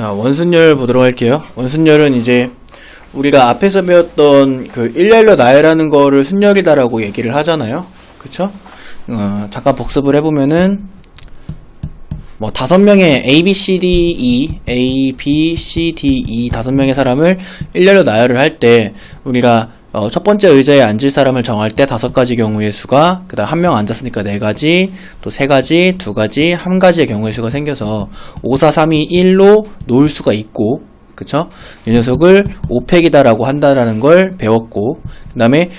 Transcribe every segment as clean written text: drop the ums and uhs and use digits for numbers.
자, 원순열 보도록 할게요. 원순열은 이제 우리가 앞에서 배웠던 그 일렬로 나열하는 거를 순열이다라고 얘기를 하잖아요. 그쵸? 잠깐 복습을 해보면은 뭐 5명의 A, B, C, D, E, A, B, C, D, E 5명의 사람을 일렬로 나열을 할 때 우리가 첫 번째 의자에 앉을 사람을 정할 때 5가지 경우의 수가, 그 다음 1명 앉았으니까 4가지, 또 3가지, 2가지, 1가지의 경우의 수가 생겨서 5, 4, 3, 2, 1로 놓을 수가 있고, 그쵸? 이 녀석을 5팩이다라고 한다라는 걸 배웠고, 그 다음에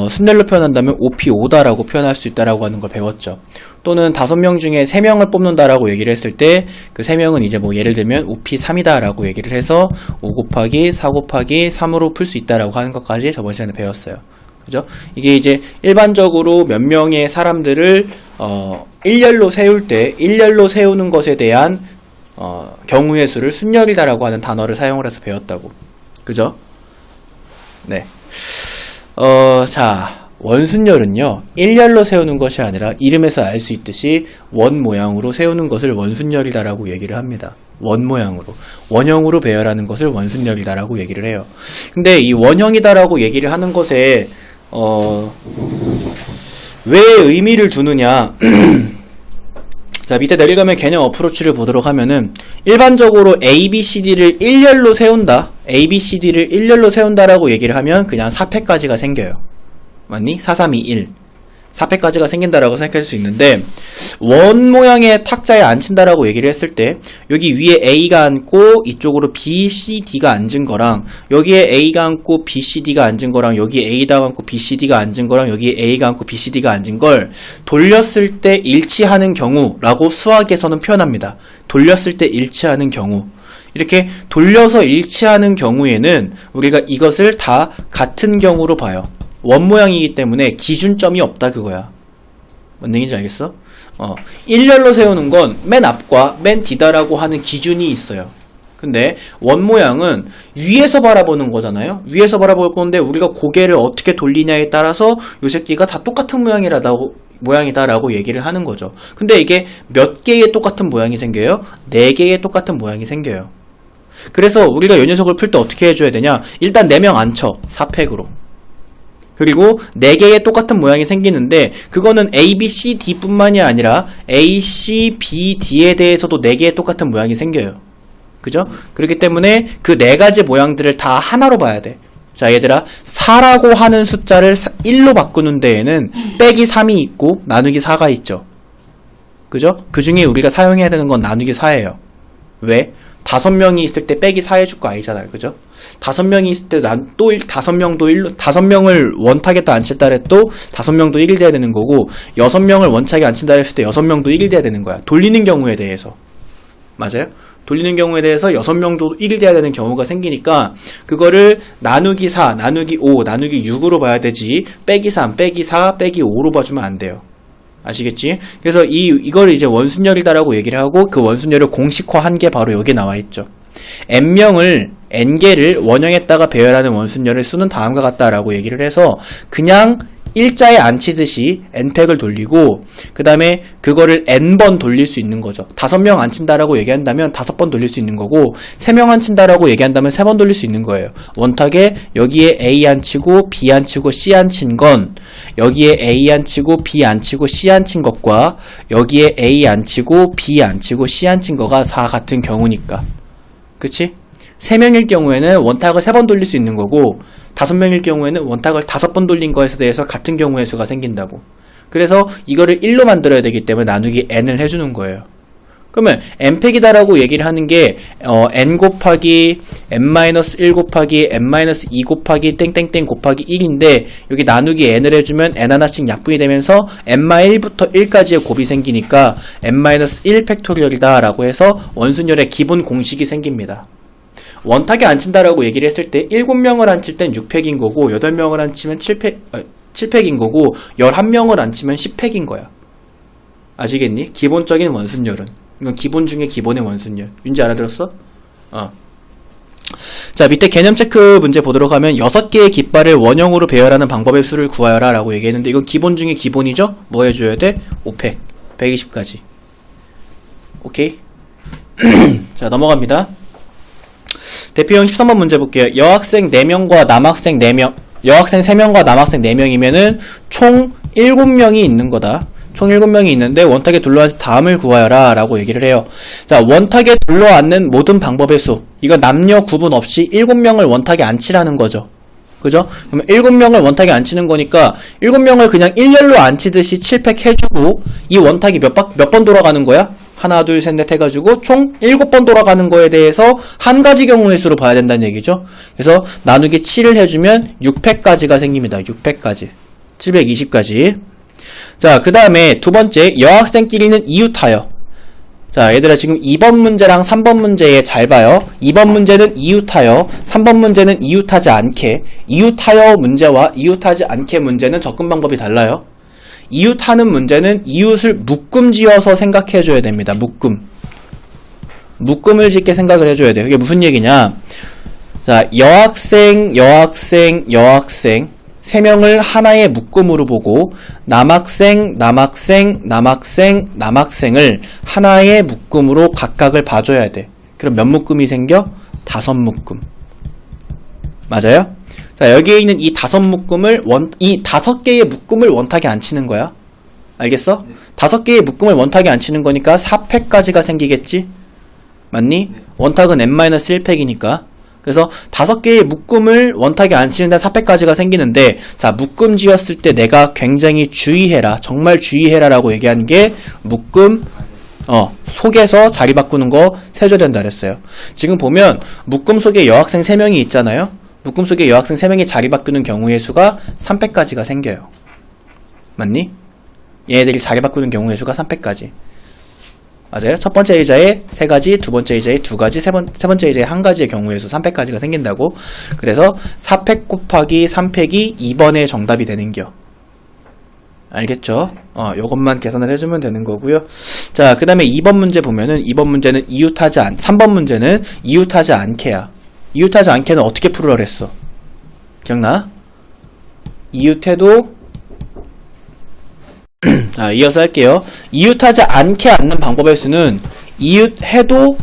순열로 표현한다면 5P5다라고 표현할 수 있다라고 하는 걸 배웠죠. 또는 5명 중에 3명을 뽑는다라고 얘기를 했을 때 그 3명은 이제 뭐 예를 들면 5P3이다라고 얘기를 해서 5 곱하기 4 곱하기 3으로 풀 수 있다라고 하는 것까지 저번 시간에 배웠어요. 그죠? 이게 이제 일반적으로 몇 명의 사람들을 일렬로 세울 때 일렬로 세우는 것에 대한 경우의 수를 순열이다라고 하는 단어를 사용을 해서 배웠다고. 그죠? 네. 자, 원순열은요, 일렬로 세우는 것이 아니라 이름에서 알 수 있듯이 원 모양으로 세우는 것을 원순열이다라고 얘기를 합니다. 원 모양으로. 원형으로 배열하는 것을 원순열이다라고 얘기를 해요. 근데 이 원형이다라고 얘기를 하는 것에, 왜 의미를 두느냐. 자, 밑에 내려가면 개념 어프로치를 보도록 하면은 일반적으로 A, B, C, D를 일렬로 세운다. A, B, C, D를 일렬로 세운다라고 얘기를 하면 그냥 4팩까지가 생겨요. 맞니? 4, 3, 2, 1. 4팩까지가 생긴다라고 생각할 수 있는데 원 모양의 탁자에 앉힌다라고 얘기를 했을 때 여기 위에 A가 앉고 이쪽으로 B, C, D가 앉은 거랑 여기에 A가 앉고 B, C, D가 앉은 거랑 여기에 A가 앉고 B, C, D가 앉은 거랑 여기에 A가 앉고 B, C, D가 앉은 걸 돌렸을 때 일치하는 경우라고 수학에서는 표현합니다. 돌렸을 때 일치하는 경우. 이렇게 돌려서 일치하는 경우에는 우리가 이것을 다 같은 경우로 봐요. 원 모양이기 때문에 기준점이 없다 그거야. 뭔 얘기인지 알겠어? 일렬로 세우는 건 맨 앞과 맨 뒤다라고 하는 기준이 있어요. 근데 원 모양은 위에서 바라보는 거잖아요. 위에서 바라볼 건데 우리가 고개를 어떻게 돌리냐에 따라서 요 새끼가 다 똑같은 모양이다라고 얘기를 하는 거죠. 근데 이게 몇 개의 똑같은 모양이 생겨요? 4개의 똑같은 모양이 생겨요. 그래서 우리가 이 녀석을 풀 때 어떻게 해줘야 되냐? 일단 4명 앉혀. 4팩으로. 그리고 4개의 똑같은 모양이 생기는데 그거는 A, B, C, D 뿐만이 아니라 A, C, B, D에 대해서도 4개의 똑같은 모양이 생겨요. 그죠? 그렇기 때문에 그 4가지 모양들을 다 하나로 봐야 돼. 자, 얘들아, 4라고 하는 숫자를 1로 바꾸는 데에는 빼기 3이 있고 나누기 4가 있죠. 그죠? 그 중에 우리가 사용해야 되는 건 나누기 4예요. 왜? 5명이 있을 때 빼기 4 해줄 거 아니잖아요. 그죠? 5명이 있을 때 또 5명을 원탁에다 앉힌다 해도 5명도 1이 돼야 되는 거고 6명을 원탁에 앉힌다 했을 때 6명도 1이 돼야 되는 거야. 돌리는 경우에 대해서. 맞아요? 돌리는 경우에 대해서 6명도 1이 돼야 되는 경우가 생기니까 그거를 나누기 4, 나누기 5, 나누기 6으로 봐야 되지 빼기 3, 빼기 4, 빼기 5로 봐주면 안 돼요. 아시겠지? 그래서 이걸 이제 원순열이다라고 얘기를 하고 그 원순열을 공식화한 게 바로 여기 나와 있죠. n개를 원형에다가 배열하는 원순열의 수는 다음과 같다라고 얘기를 해서 그냥 일자에 앉히듯이 n팩을 돌리고 그 다음에 그거를 n번 돌릴 수 있는 거죠. 5명 앉힌다라고 얘기한다면 5번 돌릴 수 있는 거고 3명 앉힌다라고 얘기한다면 3번 돌릴 수 있는 거예요. 원탁에 여기에 A 앉히고 B 앉히고 C 앉힌 건 여기에 A 앉히고 B 앉히고 C 앉힌 것과 여기에 A 앉히고 B 앉히고 C 앉힌 거가 다 같은 경우니까. 그치? 3명일 경우에는 원탁을 3번 돌릴 수 있는 거고 5명일 경우에는 원탁을 5번 돌린 거에 대해서 같은 경우의 수가 생긴다고. 그래서 이거를 1로 만들어야 되기 때문에 나누기 n을 해주는 거예요. 그러면 n팩이다라고 얘기를 하는 게 n 곱하기 n-1 곱하기 n-2 곱하기 땡땡땡 곱하기 1인데 여기 나누기 n을 해주면 n 하나씩 약분이 되면서 n-1부터 1까지의 곱이 생기니까 n-1 팩토리얼이다 라고 해서 원순열의 기본 공식이 생깁니다. 원탁에 앉힌다라고 얘기를 했을 때 7명을 앉힐 땐 6팩인 거고 8명을 앉히면 7팩인 거고 11명을 앉히면 10팩인 거야. 아시겠니? 기본적인 원순열은. 이건 기본 중에 기본의 원순열. 윤지 알아들었어? 자, 밑에 개념 체크 문제 보도록 하면 6개의 깃발을 원형으로 배열하는 방법의 수를 구하여라 라고 얘기했는데 이건 기본 중에 기본이죠? 뭐 해줘야 돼? 5팩. 120까지. 오케이? 자, 넘어갑니다. 대표형 13번 문제 볼게요. 여학생 4명과 남학생 4명, 여학생 3명과 남학생 4명이면은 총 7명이 있는 거다. 총 7명이 있는데 원탁에 둘러앉은 다음을 구하여라 라고 얘기를 해요. 자, 원탁에 둘러앉는 모든 방법의 수. 이건 남녀 구분 없이 7명을 원탁에 앉히라는 거죠. 그죠? 그러면 7명을 원탁에 앉히는 거니까 7명을 그냥 일렬로 앉히듯이 7팩 해주고 이 원탁이 몇 번 돌아가는 거야? 하나, 둘, 셋, 넷 해가지고 총 7번 돌아가는 거에 대해서 한 가지 경우의 수로 봐야 된다는 얘기죠. 그래서 나누기 7을 해주면 6팩까지가 생깁니다. 6팩까지. 720까지. 자, 그 다음에 두 번째, 여학생끼리는 이웃하여. 자, 얘들아 지금 2번 문제랑 3번 문제에 잘 봐요. 2번 문제는 이웃하여, 3번 문제는 이웃하지 않게. 이웃하여 문제와 이웃하지 않게 문제는 접근 방법이 달라요. 이웃하는 문제는 이웃을 묶음 지어서 생각해줘야 됩니다. 묶음을 짓게 생각을 해줘야 돼요. 이게 무슨 얘기냐. 자, 여학생 3명을 하나의 묶음으로 보고 남학생을 하나의 묶음으로 각각을 봐줘야 돼. 그럼 몇 묶음이 생겨? 5묶음. 맞아요? 자, 여기에 있는 이 5묶음을 이 5개의 묶음을 원탁에 앉히는 거야. 알겠어? 네. 5개의 묶음을 원탁에 앉히는 거니까 4팩까지가 생기겠지? 맞니? 네. 원탁은 n-1팩이니까. 그래서 5개의 묶음을 원탁에 앉히는 데 4팩까지가 생기는데, 자, 묶음 지었을 때 내가 굉장히 주의해라. 정말 주의해라 라고 얘기한 게 묶음, 속에서 자리 바꾸는 거 세줘야 된다 그랬어요. 지금 보면 묶음 속에 여학생 3명이 있잖아요. 묶음 속에 여학생 3명이 자리 바꾸는 경우의 수가 3팩까지가 생겨요. 맞니? 얘네들이 자리 바꾸는 경우의 수가 3팩까지. 맞아요? 첫 번째 의자에 3가지, 두 번째 의자에 2가지, 세 번째 의자에 1가지의 경우의 수 3팩까지가 생긴다고. 그래서 4팩 곱하기 3팩이 2번의 정답이 되는겨. 알겠죠? 요것만 계산을 해주면 되는 거고요. 자, 그 다음에 2번 문제 보면은 2번 문제는 3번 문제는 이웃하지 않게야. 이웃하지 않게는 어떻게 풀으라 그랬어? 기억나? 이웃해도 이어서 할게요. 이웃하지 않게 앉는 방법의 수는 이웃해도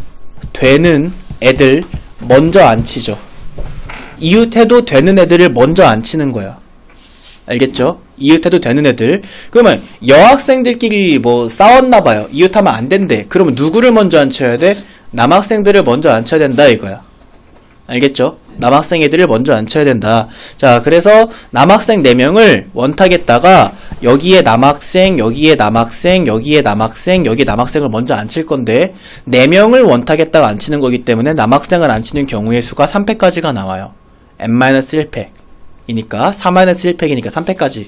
되는 애들 먼저 앉히죠. 이웃해도 되는 애들을 먼저 앉히는 거야. 알겠죠? 이웃해도 되는 애들. 그러면 여학생들끼리 뭐 싸웠나봐요. 이웃하면 안 된대. 그러면 누구를 먼저 앉혀야 돼? 남학생들을 먼저 앉혀야 된다 이거야. 알겠죠? 남학생 애들을 먼저 앉혀야 된다. 자, 그래서 남학생 4명을 원탁에다가 여기에 남학생, 여기에 남학생, 여기에 남학생, 여기에 남학생을 먼저 앉힐 건데 4명을 원탁에다가 앉히는 거기 때문에 남학생을 앉히는 경우의 수가 3팩까지가 나와요. n-1팩 이니까 4-1팩이니까 3팩까지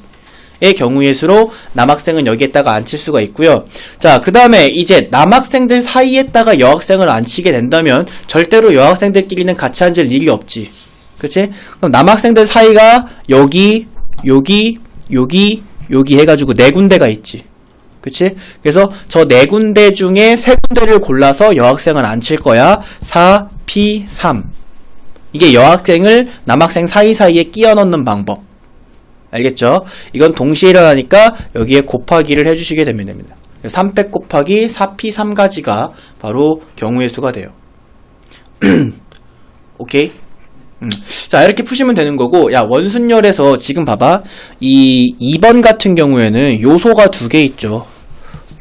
의 경우의 수로 남학생은 여기에다가 앉힐 수가 있고요. 자, 그 다음에 이제 남학생들 사이에다가 여학생을 앉히게 된다면 절대로 여학생들끼리는 같이 앉을 일이 없지. 그치? 그럼 남학생들 사이가 여기 해가지고 4군데가 있지. 그치? 그래서 저 4군데 중에 3군데를 골라서 여학생을 앉힐 거야. 4, P, 3. 이게 여학생을 남학생 사이사이에 끼워 넣는 방법. 알겠죠? 이건 동시에 일어나니까 여기에 곱하기를 해주시게 되면 됩니다. 3팩 곱하기 4P 3가지가 바로 경우의 수가 돼요. 오케이? 자, 이렇게 푸시면 되는 거고, 야, 원순열에서 지금 봐봐. 이 2번 같은 경우에는 요소가 2개 있죠.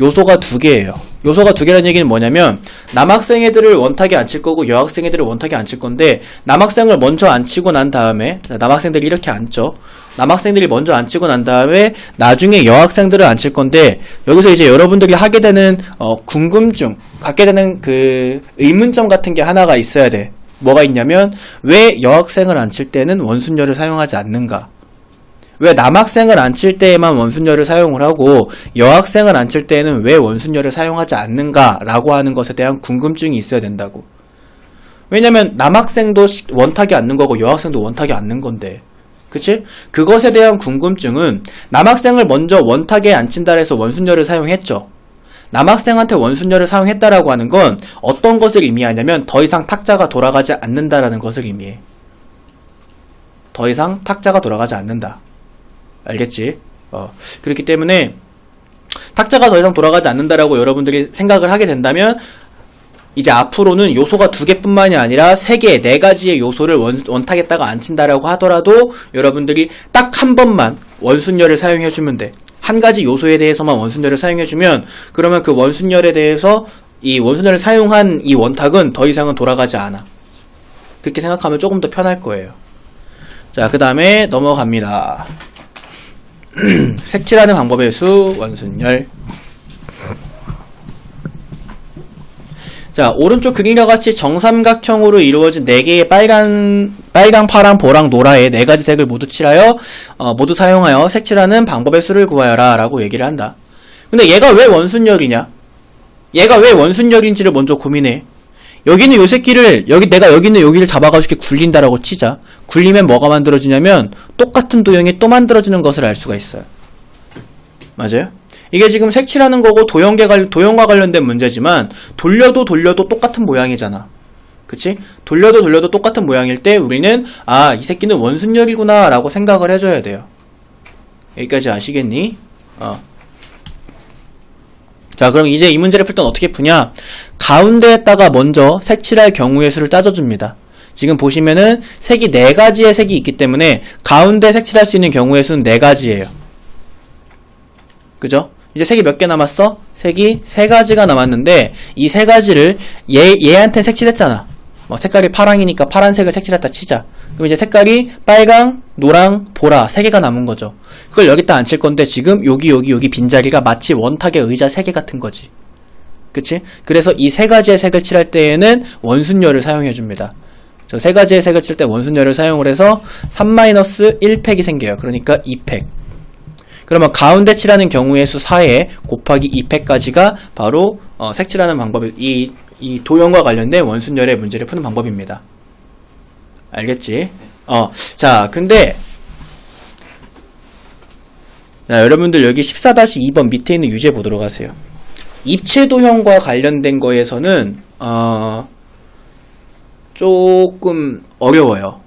요소가 2개예요. 요소가 2개라는 얘기는 뭐냐면 남학생 애들을 원탁에 앉힐 거고 여학생 애들을 원탁에 앉힐 건데 남학생을 먼저 앉히고 난 다음에 남학생들이 이렇게 앉죠. 남학생들이 먼저 앉히고 난 다음에 나중에 여학생들을 앉힐 건데 여기서 이제 여러분들이 하게 되는 궁금증, 갖게 되는 그 의문점 같은 게 하나가 있어야 돼. 뭐가 있냐면 왜 여학생을 앉힐 때는 원순열을 사용하지 않는가? 왜 남학생을 앉힐 때에만 원순열을 사용을 하고 여학생을 앉힐 때에는 왜 원순열을 사용하지 않는가 라고 하는 것에 대한 궁금증이 있어야 된다고. 왜냐면 남학생도 원탁에 앉는 거고 여학생도 원탁에 앉는 건데, 그치? 그것에 대한 궁금증은 남학생을 먼저 원탁에 앉힌다 해서 원순열을 사용했죠. 남학생한테 원순열을 사용했다라고 하는 건 어떤 것을 의미하냐면 더 이상 탁자가 돌아가지 않는다라는 것을 의미해. 더 이상 탁자가 돌아가지 않는다. 알겠지? 그렇기 때문에 탁자가 더 이상 돌아가지 않는다라고 여러분들이 생각을 하게 된다면 이제 앞으로는 요소가 2개뿐만이 아니라 3개, 4가지의 요소를 원탁에다가 안 친다라고 하더라도 여러분들이 딱 한 번만 원순열을 사용해주면 돼. 한 가지 요소에 대해서만 원순열을 사용해주면 그러면 그 원순열에 대해서 이 원순열을 사용한 이 원탁은 더 이상은 돌아가지 않아. 그렇게 생각하면 조금 더 편할 거예요. 자, 그 다음에 넘어갑니다. 색칠하는 방법의 수, 원순열. 자, 오른쪽 그림과 같이 정삼각형으로 이루어진 4개의 빨강, 파랑, 보랑, 노라의 4가지 색을 모두 칠하여, 모두 사용하여 색칠하는 방법의 수를 구하여라 라고 얘기를 한다. 근데 얘가 왜 원순열이냐? 얘가 왜 원순열인지를 먼저 고민해. 여기는 요 새끼를, 내가 여기 있는 여기를 잡아가지고 이렇게 굴린다라고 치자. 굴리면 뭐가 만들어지냐면, 똑같은 도형이 또 만들어지는 것을 알 수가 있어요. 맞아요? 이게 지금 색칠하는 거고 도형과 관련된 문제지만 돌려도 똑같은 모양이잖아. 그치? 돌려도 똑같은 모양일 때 우리는 이 새끼는 원순열이구나 라고 생각을 해줘야 돼요. 여기까지 아시겠니? 자, 그럼 이제 이 문제를 풀 땐 어떻게 푸냐? 가운데에다가 먼저 색칠할 경우의 수를 따져줍니다. 지금 보시면은 색이 4가지의 색이 있기 때문에 가운데 색칠할 수 있는 경우의 수는 4가지예요. 그죠? 이제 색이 몇 개 남았어? 색이 3가지가 남았는데 이 3가지를 얘한테 색칠했잖아. 색깔이 파랑이니까 파란색을 색칠했다 치자. 그럼 이제 색깔이 빨강, 노랑, 보라 3개가 남은 거죠. 그걸 여기다 앉힐 건데 지금 여기 빈자리가 마치 원탁의 의자 3개 같은 거지. 그치? 그래서 이 3가지의 색을 칠할 때에는 원순열을 사용해 줍니다. 저 3가지의 색을 칠 때 원순열을 사용을 해서 3-1팩이 생겨요. 그러니까 2팩. 그러면 가운데 칠하는 경우의 수 4에 곱하기 2팩까지가 바로 색칠하는 방법이 이 도형과 관련된 원순열의 문제를 푸는 방법입니다. 알겠지? 자, 근데 자, 여러분들 여기 14-2번 밑에 있는 유제 보도록 하세요. 입체 도형과 관련된 거에서는 조금 어려워요.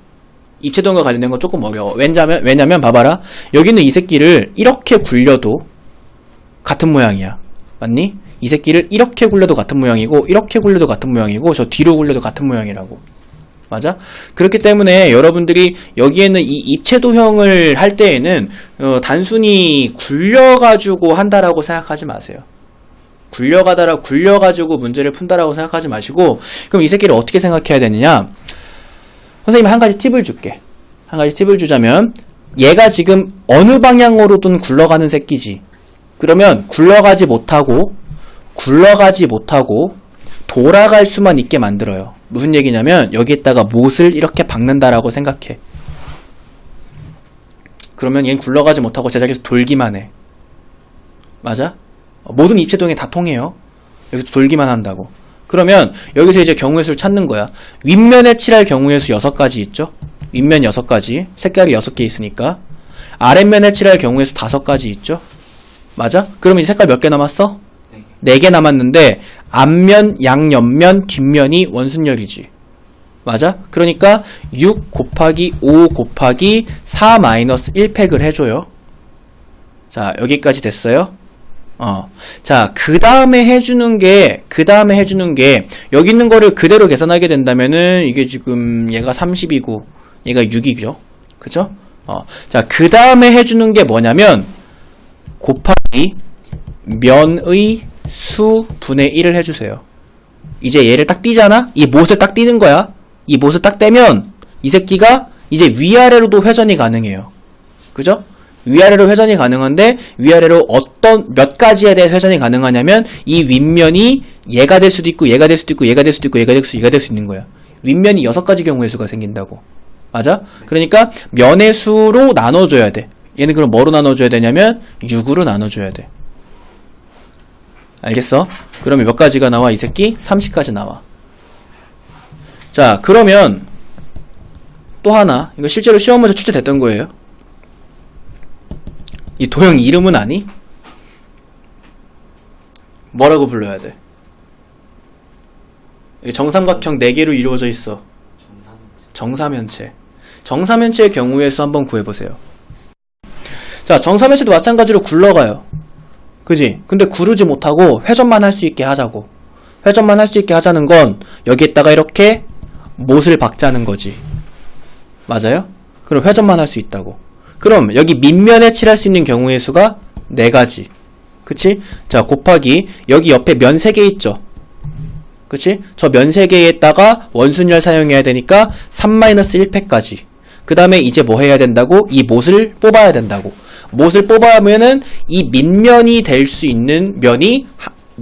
입체도형과 관련된 건 조금 어려워. 왜냐면 봐봐라. 여기는 이 새끼를 이렇게 굴려도 같은 모양이야. 맞니? 이 새끼를 이렇게 굴려도 같은 모양이고 이렇게 굴려도 같은 모양이고 저 뒤로 굴려도 같은 모양이라고. 맞아? 그렇기 때문에 여러분들이 여기에는 이 입체도형을 할 때에는 단순히 굴려가지고 한다라고 생각하지 마세요. 굴려가지고 문제를 푼다라고 생각하지 마시고 그럼 이 새끼를 어떻게 생각해야 되느냐? 선생님이 한 가지 팁을 줄게. 한 가지 팁을 주자면 얘가 지금 어느 방향으로든 굴러가는 새끼지. 그러면 굴러가지 못하고 돌아갈 수만 있게 만들어요. 무슨 얘기냐면 여기에다가 못을 이렇게 박는다라고 생각해. 그러면 얘는 굴러가지 못하고 제자리에서 돌기만 해. 맞아? 모든 입체도형이 다 통해요. 여기서 돌기만 한다고. 그러면 여기서 이제 경우의 수를 찾는 거야. 윗면에 칠할 경우의 수 6가지 있죠? 윗면 6가지. 색깔이 6개 있으니까. 아랫면에 칠할 경우의 수 5가지 있죠? 맞아? 그러면 이 색깔 몇 개 남았어? 4개 남았는데 앞면, 양옆면, 뒷면이 원순열이지. 맞아? 그러니까 6 곱하기 5 곱하기 4-1팩을 해줘요. 자, 여기까지 됐어요? 자, 그 다음에 해주는 게, 여기 있는 거를 그대로 계산하게 된다면은, 이게 지금, 얘가 30이고, 얘가 6이죠? 그죠? 자, 그 다음에 해주는 게 뭐냐면, 곱하기, 면의 수 분의 1을 해주세요. 이제 얘를 딱 띄잖아? 이 못을 딱 띄는 거야. 이 못을 딱 떼면, 이 새끼가 이제 위아래로도 회전이 가능해요. 그죠? 위아래로 회전이 가능한데 위아래로 몇 가지에 대해 회전이 가능하냐면 이 윗면이 얘가 될 수도 있고 얘가 될 수도 있고 얘가 될 수도 있고 얘가 될 수 있는 거야. 윗면이 6가지 경우의 수가 생긴다고. 맞아? 그러니까 면의 수로 나눠줘야 돼. 얘는 그럼 뭐로 나눠줘야 되냐면 6으로 나눠줘야 돼. 알겠어? 그러면 몇 가지가 나와? 이 새끼 30까지 나와. 자, 그러면 또 하나. 이거 실제로 시험에서 출제됐던 거예요. 이 도형 이름은 아니? 뭐라고 불러야 돼? 정삼각형 4개로 이루어져 있어. 정사면체. 정사면체의 경우의 수 한번 구해보세요. 자, 정사면체도 마찬가지로 굴러가요. 그지? 근데 구르지 못하고 회전만 할 수 있게 하자고. 회전만 할 수 있게 하자는 건 여기에다가 이렇게 못을 박자는 거지. 맞아요? 그럼 회전만 할 수 있다고. 그럼 여기 밑면에 칠할 수 있는 경우의 수가 4가지. 그치? 자, 곱하기 여기 옆에 면 3개 있죠? 그치? 저 면 3개에다가 원순열 사용해야 되니까 3-1팩까지. 그 다음에 이제 뭐 해야 된다고? 이 못을 뽑아야 된다고. 못을 뽑아야면은 이 밑면이 될 수 있는 면이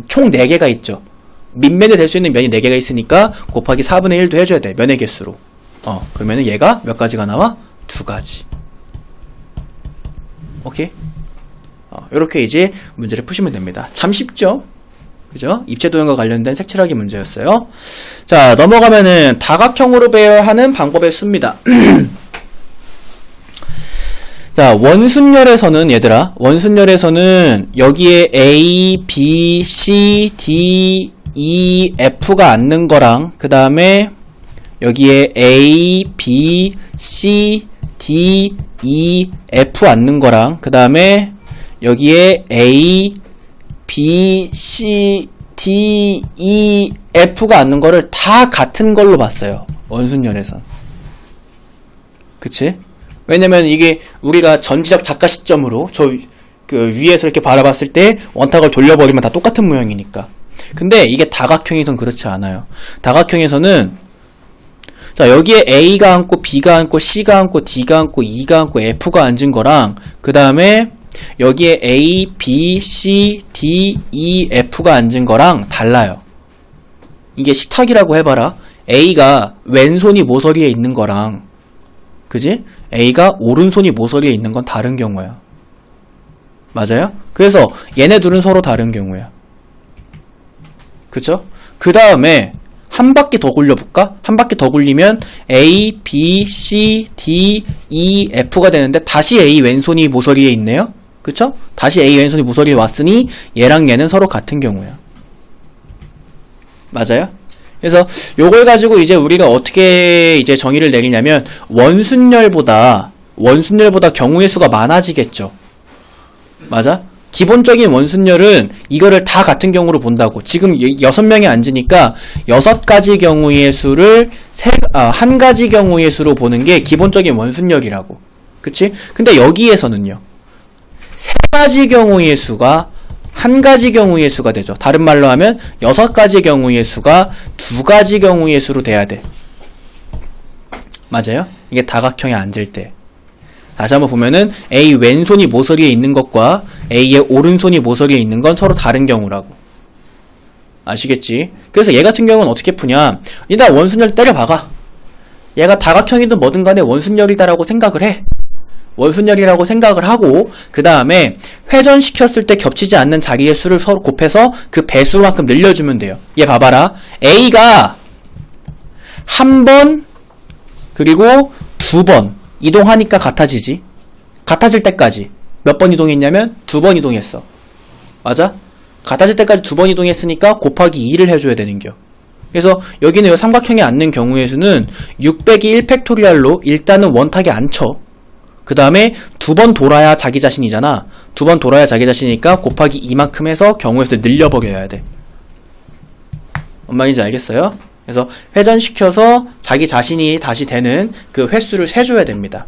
총 4개가 있죠. 밑면이 될 수 있는 면이 4개가 있으니까 곱하기 4분의 1도 해줘야 돼. 면의 개수로. 그러면은 얘가 몇 가지가 나와? 2가지. 오케이? 요렇게 이제 문제를 푸시면 됩니다. 참 쉽죠? 그죠? 입체도형과 관련된 색칠하기 문제였어요. 자, 넘어가면은 다각형으로 배열하는 방법의 수입니다. 자, 원순열에서는 얘들아, 원순열에서는 여기에 A, B, C, D, E, F가 앉는 거랑 그 다음에 여기에 A, B, C, D, E, F 앉는 거랑 그 다음에 여기에 A, B, C, D, E, F가 앉는 거를 다 같은 걸로 봤어요. 원순열에선. 그치? 왜냐면 이게 우리가 전지적 작가 시점으로 그 위에서 이렇게 바라봤을 때 원탁을 돌려버리면 다 똑같은 모양이니까. 근데 이게 다각형에선 그렇지 않아요. 다각형에서는 자, 여기에 A가 앉고 B가 앉고 C가 앉고 D가 앉고 E가 앉고 F가 앉은 거랑 그 다음에 여기에 A, B, C, D, E, F가 앉은 거랑 달라요. 이게 식탁이라고 해봐라. A가 왼손이 모서리에 있는 거랑 그지? A가 오른손이 모서리에 있는 건 다른 경우야. 맞아요? 그래서 얘네 둘은 서로 다른 경우야. 그쵸? 그 다음에 한 바퀴 더 굴려볼까? 한 바퀴 더 굴리면 A, B, C, D, E, F가 되는데 다시 A 왼손이 모서리에 있네요? 그쵸? 다시 A 왼손이 모서리에 왔으니 얘랑 얘는 서로 같은 경우야. 맞아요? 그래서 요걸 가지고 이제 우리가 어떻게 이제 정의를 내리냐면 원순열보다 경우의 수가 많아지겠죠. 맞아? 기본적인 원순열은 이거를 다 같은 경우로 본다고. 지금 6명이 앉으니까 6가지 경우의 수를 한 가지 경우의 수로 보는 게 기본적인 원순열이라고. 그치? 근데 여기에서는요. 3가지 경우의 수가 한 가지 경우의 수가 되죠. 다른 말로 하면 6가지 경우의 수가 2가지 경우의 수로 돼야 돼. 맞아요? 이게 다각형에 앉을 때. 다시 한번 보면은 A 왼손이 모서리에 있는 것과 A의 오른손이 모서리에 있는 건 서로 다른 경우라고. 아시겠지? 그래서 얘 같은 경우는 어떻게 푸냐? 일단 원순열 때려박아. 얘가 다각형이든 뭐든 간에 원순열이다라고 생각을 해. 원순열이라고 생각을 하고 그 다음에 회전시켰을 때 겹치지 않는 자리의 수를 서로 곱해서 그 배수만큼 늘려주면 돼요. 얘 봐봐라. A가 한 번 그리고 2번 이동하니까 같아지지. 같아질 때까지 몇 번 이동했냐면 2번 이동했어. 맞아? 같아질 때까지 2번 이동했으니까 곱하기 2를 해줘야 되는겨. 그래서 여기는 이 삼각형에 앉는 경우의 수는 600이 1팩토리얼로 일단은 원탁에 앉혀. 그 다음에 2번 돌아야 자기 자신이잖아. 2번 돌아야 자기 자신이니까 곱하기 2만큼 해서 경우의 수를 늘려버려야 돼. 뭔 말인지 알겠어요? 그래서 회전시켜서 자기 자신이 다시 되는 그 횟수를 세줘야 됩니다.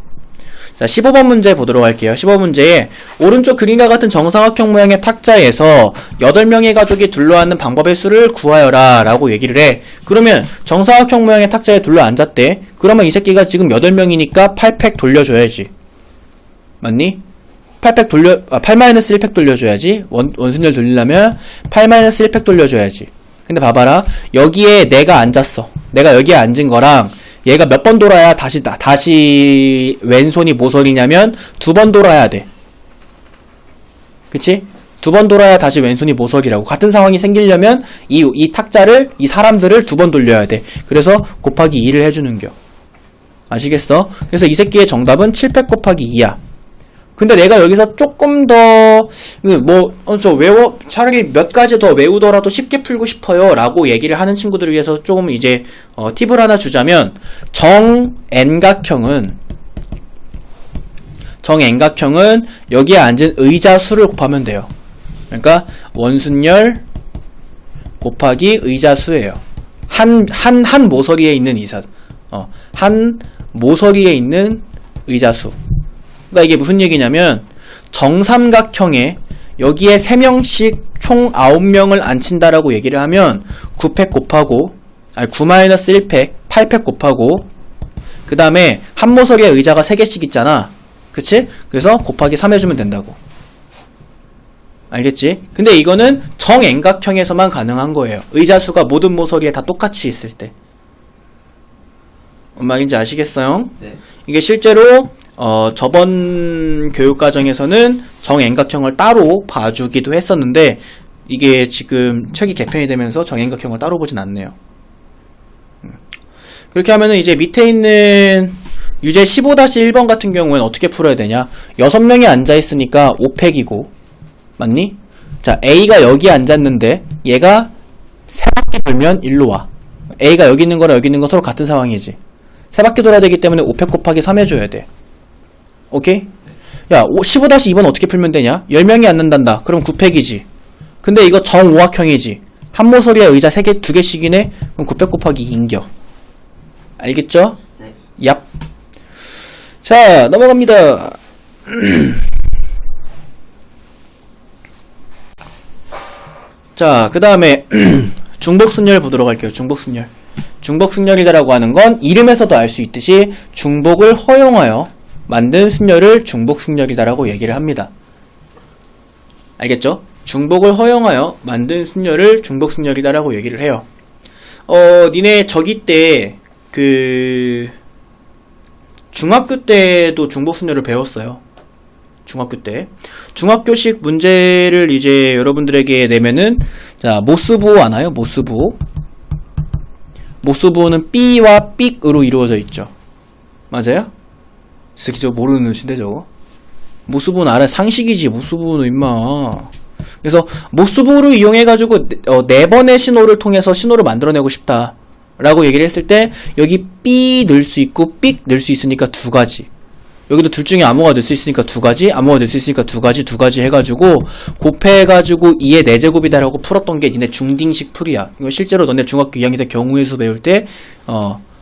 자, 15번 문제 보도록 할게요. 15문제에 오른쪽 그림과 같은 정사각형 모양의 탁자에서 8명의 가족이 둘러앉는 방법의 수를 구하여라 라고 얘기를 해. 그러면 정사각형 모양의 탁자에 둘러앉았대. 그러면 이 새끼가 지금 8명이니까 8팩 돌려줘야지. 맞니? 8-1팩 돌려줘야지. 원순열 돌리려면 8-1팩 돌려줘야지. 근데 봐봐라. 여기에 내가 앉았어. 내가 여기에 앉은 거랑 얘가 몇 번 돌아야 다시 왼손이 모서리냐면 2번 돌아야 돼. 그치? 2번 돌아야 다시 왼손이 모서리라고. 같은 상황이 생기려면 이 탁자를, 이 사람들을 2번 돌려야 돼. 그래서 곱하기 2를 해주는겨. 아시겠어? 그래서 이 새끼의 정답은 7팩 곱하기 2야. 근데 내가 여기서 조금 더, 차라리 몇 가지 더 외우더라도 쉽게 풀고 싶어요. 라고 얘기를 하는 친구들을 위해서 조금 이제, 팁을 하나 주자면, 정N각형은 여기에 앉은 의자 수를 곱하면 돼요. 그러니까, 원순열 곱하기 의자 수예요. 한 모서리에 있는 한 모서리에 있는 의자 수. 그러니까 이게 무슨 얘기냐면 정삼각형에 여기에 3명씩 총 9명을 앉힌다라고 얘기를 하면 9팩 곱하고 9-1팩 8팩 곱하고 그 다음에 한 모서리에 의자가 3개씩 있잖아. 그치? 그래서 곱하기 3 해주면 된다고. 알겠지? 근데 이거는 정円각형에서만 가능한 거예요. 의자 수가 모든 모서리에 다 똑같이 있을 때. 뭔 말인지 아시겠어요? 네. 이게 실제로 저번 교육과정에서는 정円각형을 따로 봐주기도 했었는데 이게 지금 책이 개편이 되면서 정円각형을 따로 보진 않네요. 그렇게 하면은 이제 밑에 있는 유제 15-1번 같은 경우에는 어떻게 풀어야 되냐? 6명이 앉아있으니까 5팩이고 맞니? 자, A가 여기 앉았는데 얘가 3바퀴 돌면 일로 와. A가 여기 있는 거랑 여기 있는 거 서로 같은 상황이지. 3바퀴 돌아야 되기 때문에 5팩 곱하기 3 해줘야 돼. 오케이? 야, 15-2번 어떻게 풀면 되냐? 10명이 앉는단다. 그럼 9팩이지. 근데 이거 정오각형이지. 한 모서리에 의자 3개, 2개씩이네? 그럼 9팩 곱하기 2인겨. 알겠죠? 네. 얍. 자, 넘어갑니다. 자, 그 다음에 중복순열 보도록 할게요. 중복순열. 중복순열이다라고 하는 건 이름에서도 알 수 있듯이 중복을 허용하여 만든 순열을 중복순열이다라고 얘기를 합니다. 알겠죠? 중복을 허용하여 만든 순열을 중복순열이다라고 얘기를 해요. 니네 저기 때 중학교 때도 중복순열을 배웠어요. 중학교 때. 중학교식 문제를 이제 여러분들에게 내면은, 자, 모스부호 아나요? 모스부호. 모스부호는 B와 삑으로 이루어져 있죠. 맞아요? 이 새끼 저거 모르는 눈인데 저거? 모스부호는 알아. 상식이지, 모스부호는 임마. 그래서 모스부호를 이용해가지고 4번의 신호를 통해서 신호를 만들어내고 싶다 라고 얘기를 했을 때 여기 B 넣을 수 있고 삑 넣을 수 있으니까 2가지, 여기도 둘 중에 암호가 될 수 있으니까 2가지, 암호가 될 수 있으니까 2가지 해가지고 곱해가지고 2의 4제곱이다라고 풀었던 게 니네 중딩식 풀이야. 이거 실제로 너네 중학교 2학년 때 경우의 수 배울 때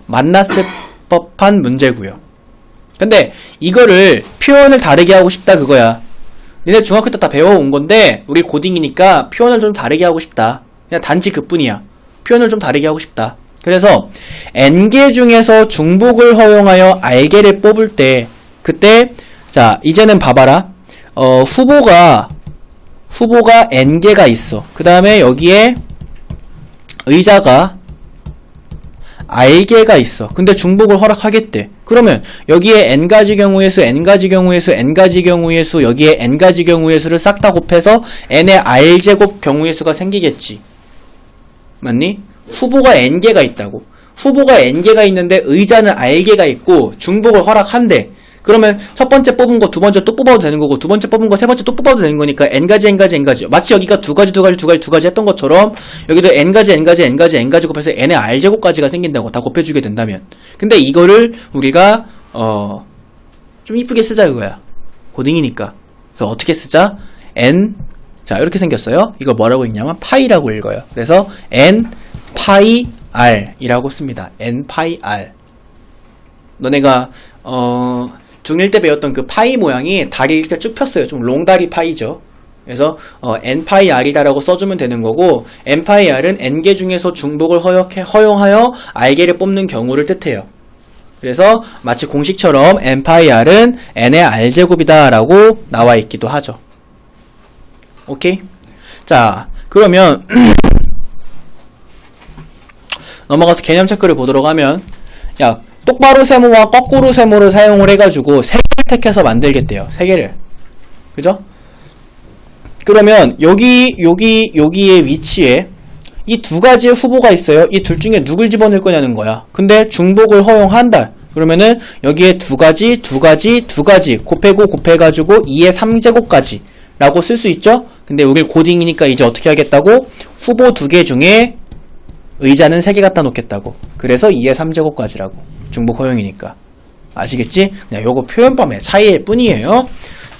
만났을 법한 문제고요. 근데 이거를 표현을 다르게 하고 싶다 그거야. 니네 중학교 때 다 배워온 건데 우리 고딩이니까 표현을 좀 다르게 하고 싶다. 그냥 단지 그뿐이야. 표현을 좀 다르게 하고 싶다. 그래서 n개 중에서 중복을 허용하여 r개를 뽑을 때 그때 자 이제는 봐봐라. 후보가 n개가 있어. 그 다음에 여기에 의자가 r개가 있어. 근데 중복을 허락하겠대. 그러면 여기에 n가지 경우의 수, n가지 경우의 수, n가지 경우의 수, 여기에 n가지 경우의 수를 싹 다 곱해서 n의 r제곱 경우의 수가 생기겠지. 맞니? 후보가 n개가 있다고. 후보가 n개가 있는데 의자는 r개가 있고 중복을 허락한대. 그러면 첫 번째 뽑은 거 두 번째 또 뽑아도 되는 거고 두 번째 뽑은 거 세 번째 또 뽑아도 되는 거니까 n가지 마치 여기가 두 가지 했던 것처럼 여기도 n가지 곱해서 n의 r제곱까지가 생긴다고. 다 곱해주게 된다면. 근데 이거를 우리가 좀 이쁘게 쓰자 이거야. 고딩이니까. 그래서 어떻게 쓰자? n 자 이렇게 생겼어요. 이거 뭐라고 읽냐면 파이라고 읽어요. 그래서 n 파이 r 이라고 씁니다. n 파이 r. 너네가 중1 때 배웠던 그 파이 모양이 다리 이렇게 쭉 폈어요. 좀 롱다리 파이죠. 그래서 n 파이 r이다라고 써주면 되는 거고, n 파이 r은 n개 중에서 중복을 허용하여 r개를 뽑는 경우를 뜻해요. 그래서 마치 공식처럼 n 파이 r은 n의 r제곱이다 라고 나와 있기도 하죠. 오케이? 자, 그러면 넘어가서 개념 체크를 보도록 하면, 야, 똑바로 세모와 거꾸로 세모를 사용을 해가지고 3개를 택해서 만들겠대요. 3개를. 그죠? 그러면 여기의 위치에 이 2가지의 후보가 있어요. 이 둘 중에 누굴 집어넣을 거냐는 거야. 근데 중복을 허용한다. 그러면은 여기에 2가지 곱해가지고 2의 3제곱까지 라고 쓸 수 있죠? 근데 우리 고딩이니까 이제 어떻게 하겠다고? 후보 2개 중에 의자는 3개 갖다 놓겠다고. 그래서 2의 3제곱까지라고. 중복 허용이니까. 아시겠지? 그냥 요거 표현법의 차이일 뿐이에요.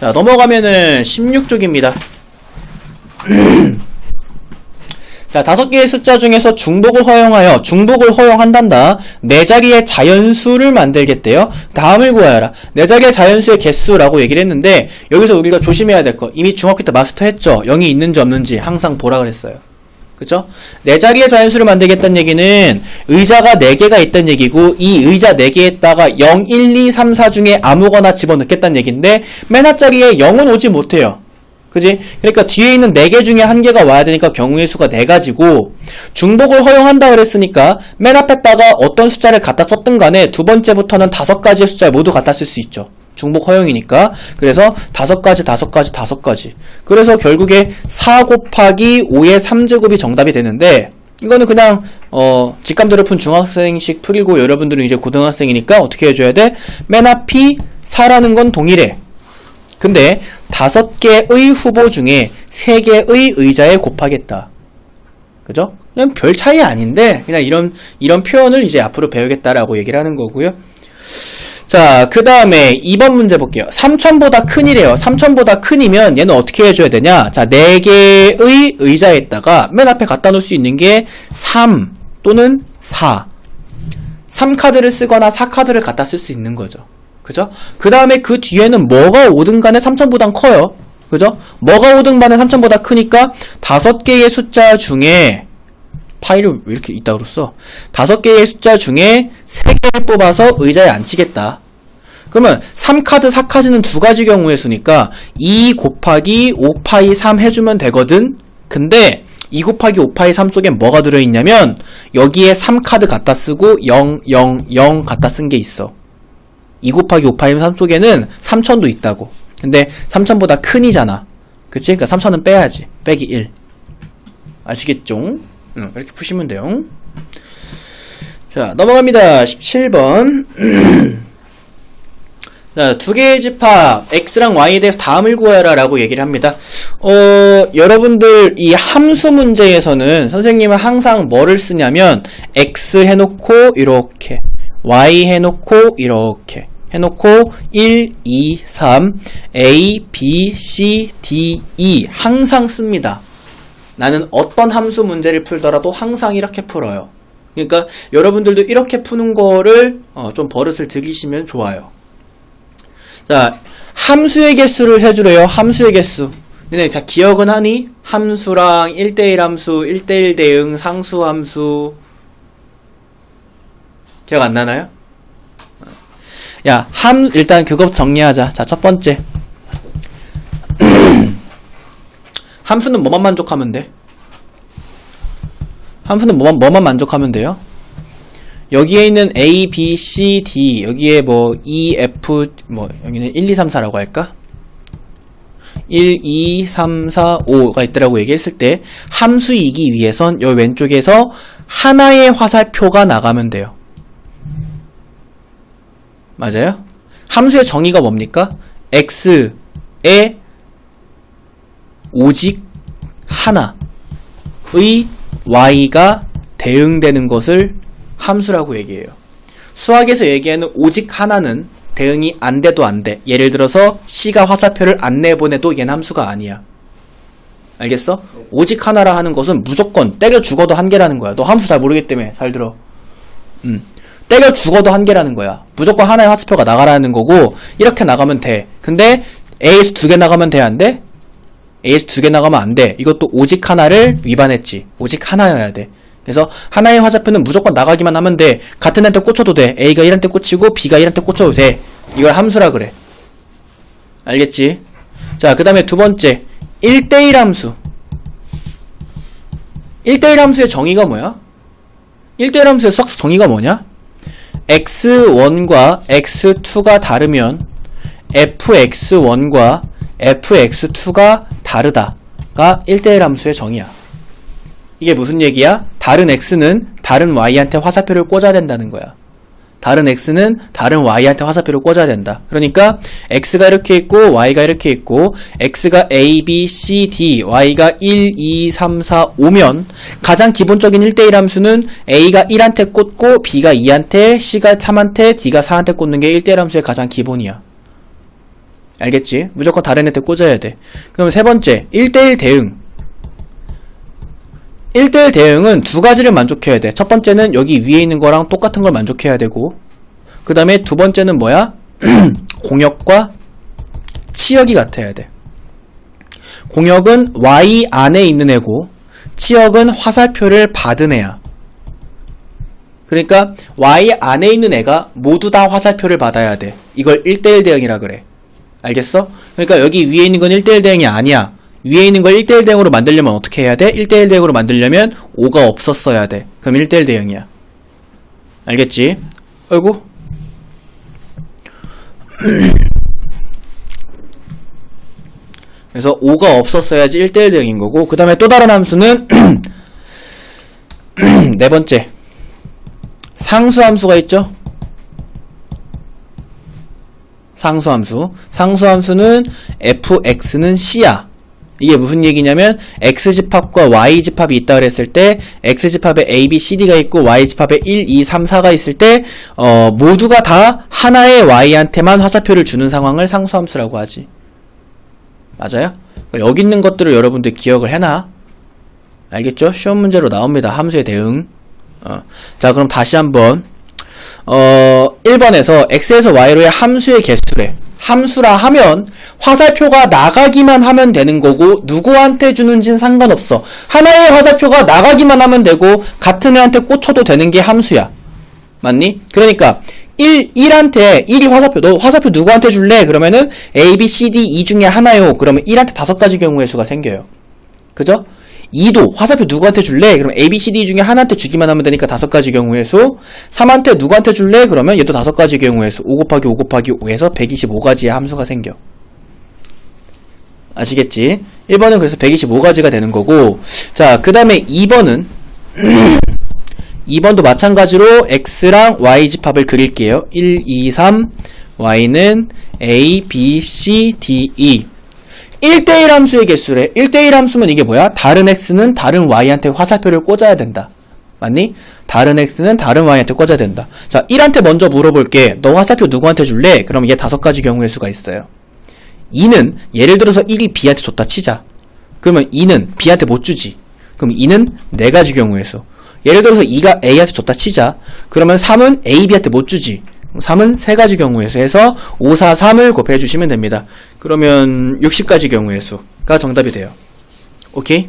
자, 넘어가면은 16쪽입니다. 자, 5개의 숫자 중에서 중복을 허용하여 중복을 허용한단다. 4자리의 자연수를 만들겠대요. 다음을 구하여라. 4자리의 자연수의 개수라고 얘기를 했는데 여기서 우리가 조심해야 될 거 이미 중학교 때 마스터했죠. 0이 있는지 없는지 항상 보라 그랬어요. 그쵸? 4자리의 자연수를 만들겠다는 얘기는 의자가 4개가 있다는 얘기고 이 의자 4개에다가 0, 1, 2, 3, 4 중에 아무거나 집어넣겠다는 얘기인데 맨 앞자리에 0은 오지 못해요. 그지? 그러니까 뒤에 있는 4개 중에 1개가 와야 되니까 경우의 수가 4가지고 중복을 허용한다 그랬으니까 맨 앞에다가 어떤 숫자를 갖다 썼든 간에 두 번째부터는 5가지의 숫자를 모두 갖다 쓸 수 있죠. 중복 허용이니까. 그래서 5가지. 그래서 결국에 4 곱하기 5의 3제곱이 정답이 되는데 이거는 그냥 직감대로 푼 중학생식 풀이고 여러분들은 이제 고등학생이니까 어떻게 해줘야 돼? 맨 앞이 4라는 건 동일해. 근데 5개의 후보 중에 3개의 의자에 곱하겠다. 그죠? 그냥 별 차이 아닌데 그냥 이런 표현을 이제 앞으로 배우겠다라고 얘기를 하는 거고요. 자, 그 다음에 2번 문제 볼게요. 3000보다 큰이래요. 3000보다 큰이면 얘는 어떻게 해줘야 되냐? 자, 4개의 의자에다가 맨 앞에 갖다 놓을 수 있는 게 3 또는 4. 3카드를 쓰거나 4카드를 갖다 쓸 수 있는 거죠. 그죠? 그 다음에 그 뒤에는 뭐가 오든 간에 3000보단 커요. 그죠? 뭐가 오든 간에 3000보다 크니까 5개의 숫자 중에 파일을 왜 이렇게 이따구로 써? 5개의 숫자 중에 3개를 뽑아서 의자에 앉히겠다. 그러면 3카드, 4카드는 2가지 경우의 수니까 2 곱하기 5파이 3 해주면 되거든? 근데 2 곱하기 5파이 3 속에 뭐가 들어있냐면 여기에 3카드 갖다 쓰고 0, 0, 0 갖다 쓴 게 있어. 2 곱하기 5파이 3 속에는 3000도 있다고. 근데 3000보다 큰이잖아. 그치? 그러니까 3000은 빼야지. 빼기 1. 아시겠죠? 이렇게 푸시면 돼요. 자, 넘어갑니다. 17번. 자, 2개의 집합 x랑 y에 대해서 다음을 구하여라 라고 얘기를 합니다. 여러분들 이 함수 문제에서는 선생님은 항상 뭐를 쓰냐면 x 해놓고 이렇게 y 해놓고 이렇게 해놓고 1, 2, 3 a, b, c, d, e 항상 씁니다. 나는 어떤 함수 문제를 풀더라도 항상 이렇게 풀어요. 그러니까 여러분들도 이렇게 푸는 거를 좀 버릇을 들이시면 좋아요. 자, 함수의 개수를 세주래요. 함수의 개수. 근데 자, 기억은 하니? 함수랑 1대1 함수, 1대1 대응, 상수 함수. 기억 안 나나요? 야, 일단 그거 정리하자. 자, 첫 번째. 함수는 뭐만 만족하면 돼? 함수는 뭐만 만족하면 돼요? 여기에 있는 A, B, C, D 여기에 뭐 E, F 여기는 1, 2, 3, 4라고 할까? 1, 2, 3, 4, 5가 있더라고 얘기했을 때 함수이기 위해선 여기 왼쪽에서 하나의 화살표가 나가면 돼요. 맞아요? 함수의 정의가 뭡니까? X에 오직 하나의 y가 대응되는 것을 함수라고 얘기해요. 수학에서 얘기하는 오직 하나는 대응이 안 돼도 안 돼. 예를 들어서 C가 화살표를 안 내보내도 얘는 함수가 아니야. 알겠어? 오직 하나라 하는 것은 무조건 때려 죽어도 한 개라는 거야. 너 함수 잘 모르기 때문에 잘 들어. 때려 죽어도 한 개라는 거야. 무조건 하나의 화살표가 나가라는 거고 이렇게 나가면 돼. 근데 A에서 2개 나가면 돼? 안 돼? A에서 2개 나가면 안 돼. 이것도 오직 하나를 위반했지. 오직 하나여야 돼. 그래서 하나의 화살표는 무조건 나가기만 하면 돼. 같은 애한테 꽂혀도 돼. A가 1한테 꽂히고 B가 1한테 꽂혀도 돼. 이걸 함수라 그래. 알겠지? 자, 그 다음에 두 번째 1대1 함수. 1대1 함수의 정의가 뭐야? 1대1 함수의 수학적 정의가 뭐냐? x1과 x2가 다르면 fx1과 fx2가 다르다가 1대1 함수의 정의야. 이게 무슨 얘기야? 다른 x는 다른 y한테 화살표를 꽂아야 된다는 거야. 다른 x는 다른 y한테 화살표를 꽂아야 된다. 그러니까 x가 이렇게 있고 y가 이렇게 있고 x가 a, b, c, d, y가 1, 2, 3, 4, 5면 가장 기본적인 1대1 함수는 a가 1한테 꽂고 b가 2한테, c가 3한테, d가 4한테 꽂는 게 1대1 함수의 가장 기본이야. 알겠지? 무조건 다른 애한테 꽂아야 돼. 그럼 세 번째 1대1 대응. 1대1 대응은 두 가지를 만족해야 돼. 첫 번째는 여기 위에 있는 거랑 똑같은 걸 만족해야 되고, 그 다음에 두 번째는 뭐야? 공역과 치역이 같아야 돼. 공역은 Y 안에 있는 애고, 치역은 화살표를 받은 애야. 그러니까 Y 안에 있는 애가 모두 다 화살표를 받아야 돼. 이걸 1대1 대응이라 그래. 알겠어? 그러니까 여기 위에 있는 건 1대1 대응이 아니야. 위에 있는 걸 1대1 대응으로 만들려면 어떻게 해야 돼? 1대1 대응으로 만들려면 5가 없었어야 돼. 그럼 1대1 대응이야. 알겠지? 아이고. 그래서 5가 없었어야지 1대1 대응인 거고, 그 다음에 또 다른 함수는 네 번째 상수함수가 있죠? 상수함수는 fx는 c야. 이게 무슨 얘기냐면 x집합과 y집합이 있다 그랬을 때 x집합에 a, b, c, d가 있고 y집합에 1, 2, 3, 4가 있을 때 모두가 다 하나의 y한테만 화살표를 주는 상황을 상수함수라고 하지. 맞아요? 그러니까 여기 있는 것들을 여러분들 기억을 해놔. 알겠죠? 시험 문제로 나옵니다. 함수의 대응. 자, 그럼 다시 한번 1번에서 x에서 y로의 함수의 개수래. 함수라 하면 화살표가 나가기만 하면 되는 거고, 누구한테 주는진 상관없어. 하나의 화살표가 나가기만 하면 되고 같은 애한테 꽂혀도 되는 게 함수야. 맞니? 그러니까 1한테 1이 화살표, 너 화살표 누구한테 줄래? 그러면은 A, B, C, D, E 중에 하나요. 그러면 1한테 5가지 경우의 수가 생겨요. 그죠? 2도 화살표 누구한테 줄래? 그럼 A, B, C, D 중에 하나한테 주기만 하면 되니까 5가지 경우의 수. 3한테 누구한테 줄래? 그러면 얘도 5가지 경우의 수. 5 곱하기 5 곱하기 5에서 125가지의 함수가 생겨. 아시겠지? 1번은 그래서 125가지가 되는 거고, 자, 그 다음에 2번은 2번도 마찬가지로 x랑 y 집합을 그릴게요. 1, 2, 3, y는 a, b, c, d, e. 1대1 함수의 개수래. 1대1 함수면 이게 뭐야? 다른 x는 다른 y한테 화살표를 꽂아야 된다. 맞니? 다른 x는 다른 y한테 꽂아야 된다. 자, 1한테 먼저 물어볼게. 너 화살표 누구한테 줄래? 그럼 얘 5가지 경우의 수가 있어요. 2는 예를 들어서 1이 b한테 줬다 치자. 그러면 2는 b한테 못 주지. 그럼 2는 4가지 경우의 수. 예를 들어서 2가 a한테 줬다 치자. 그러면 3은 a, b한테 못 주지. 3은 3가지 경우의 수 해서 5, 4, 3을 곱해 주시면 됩니다. 그러면 60가지 경우의 수가 정답이 돼요. 오케이?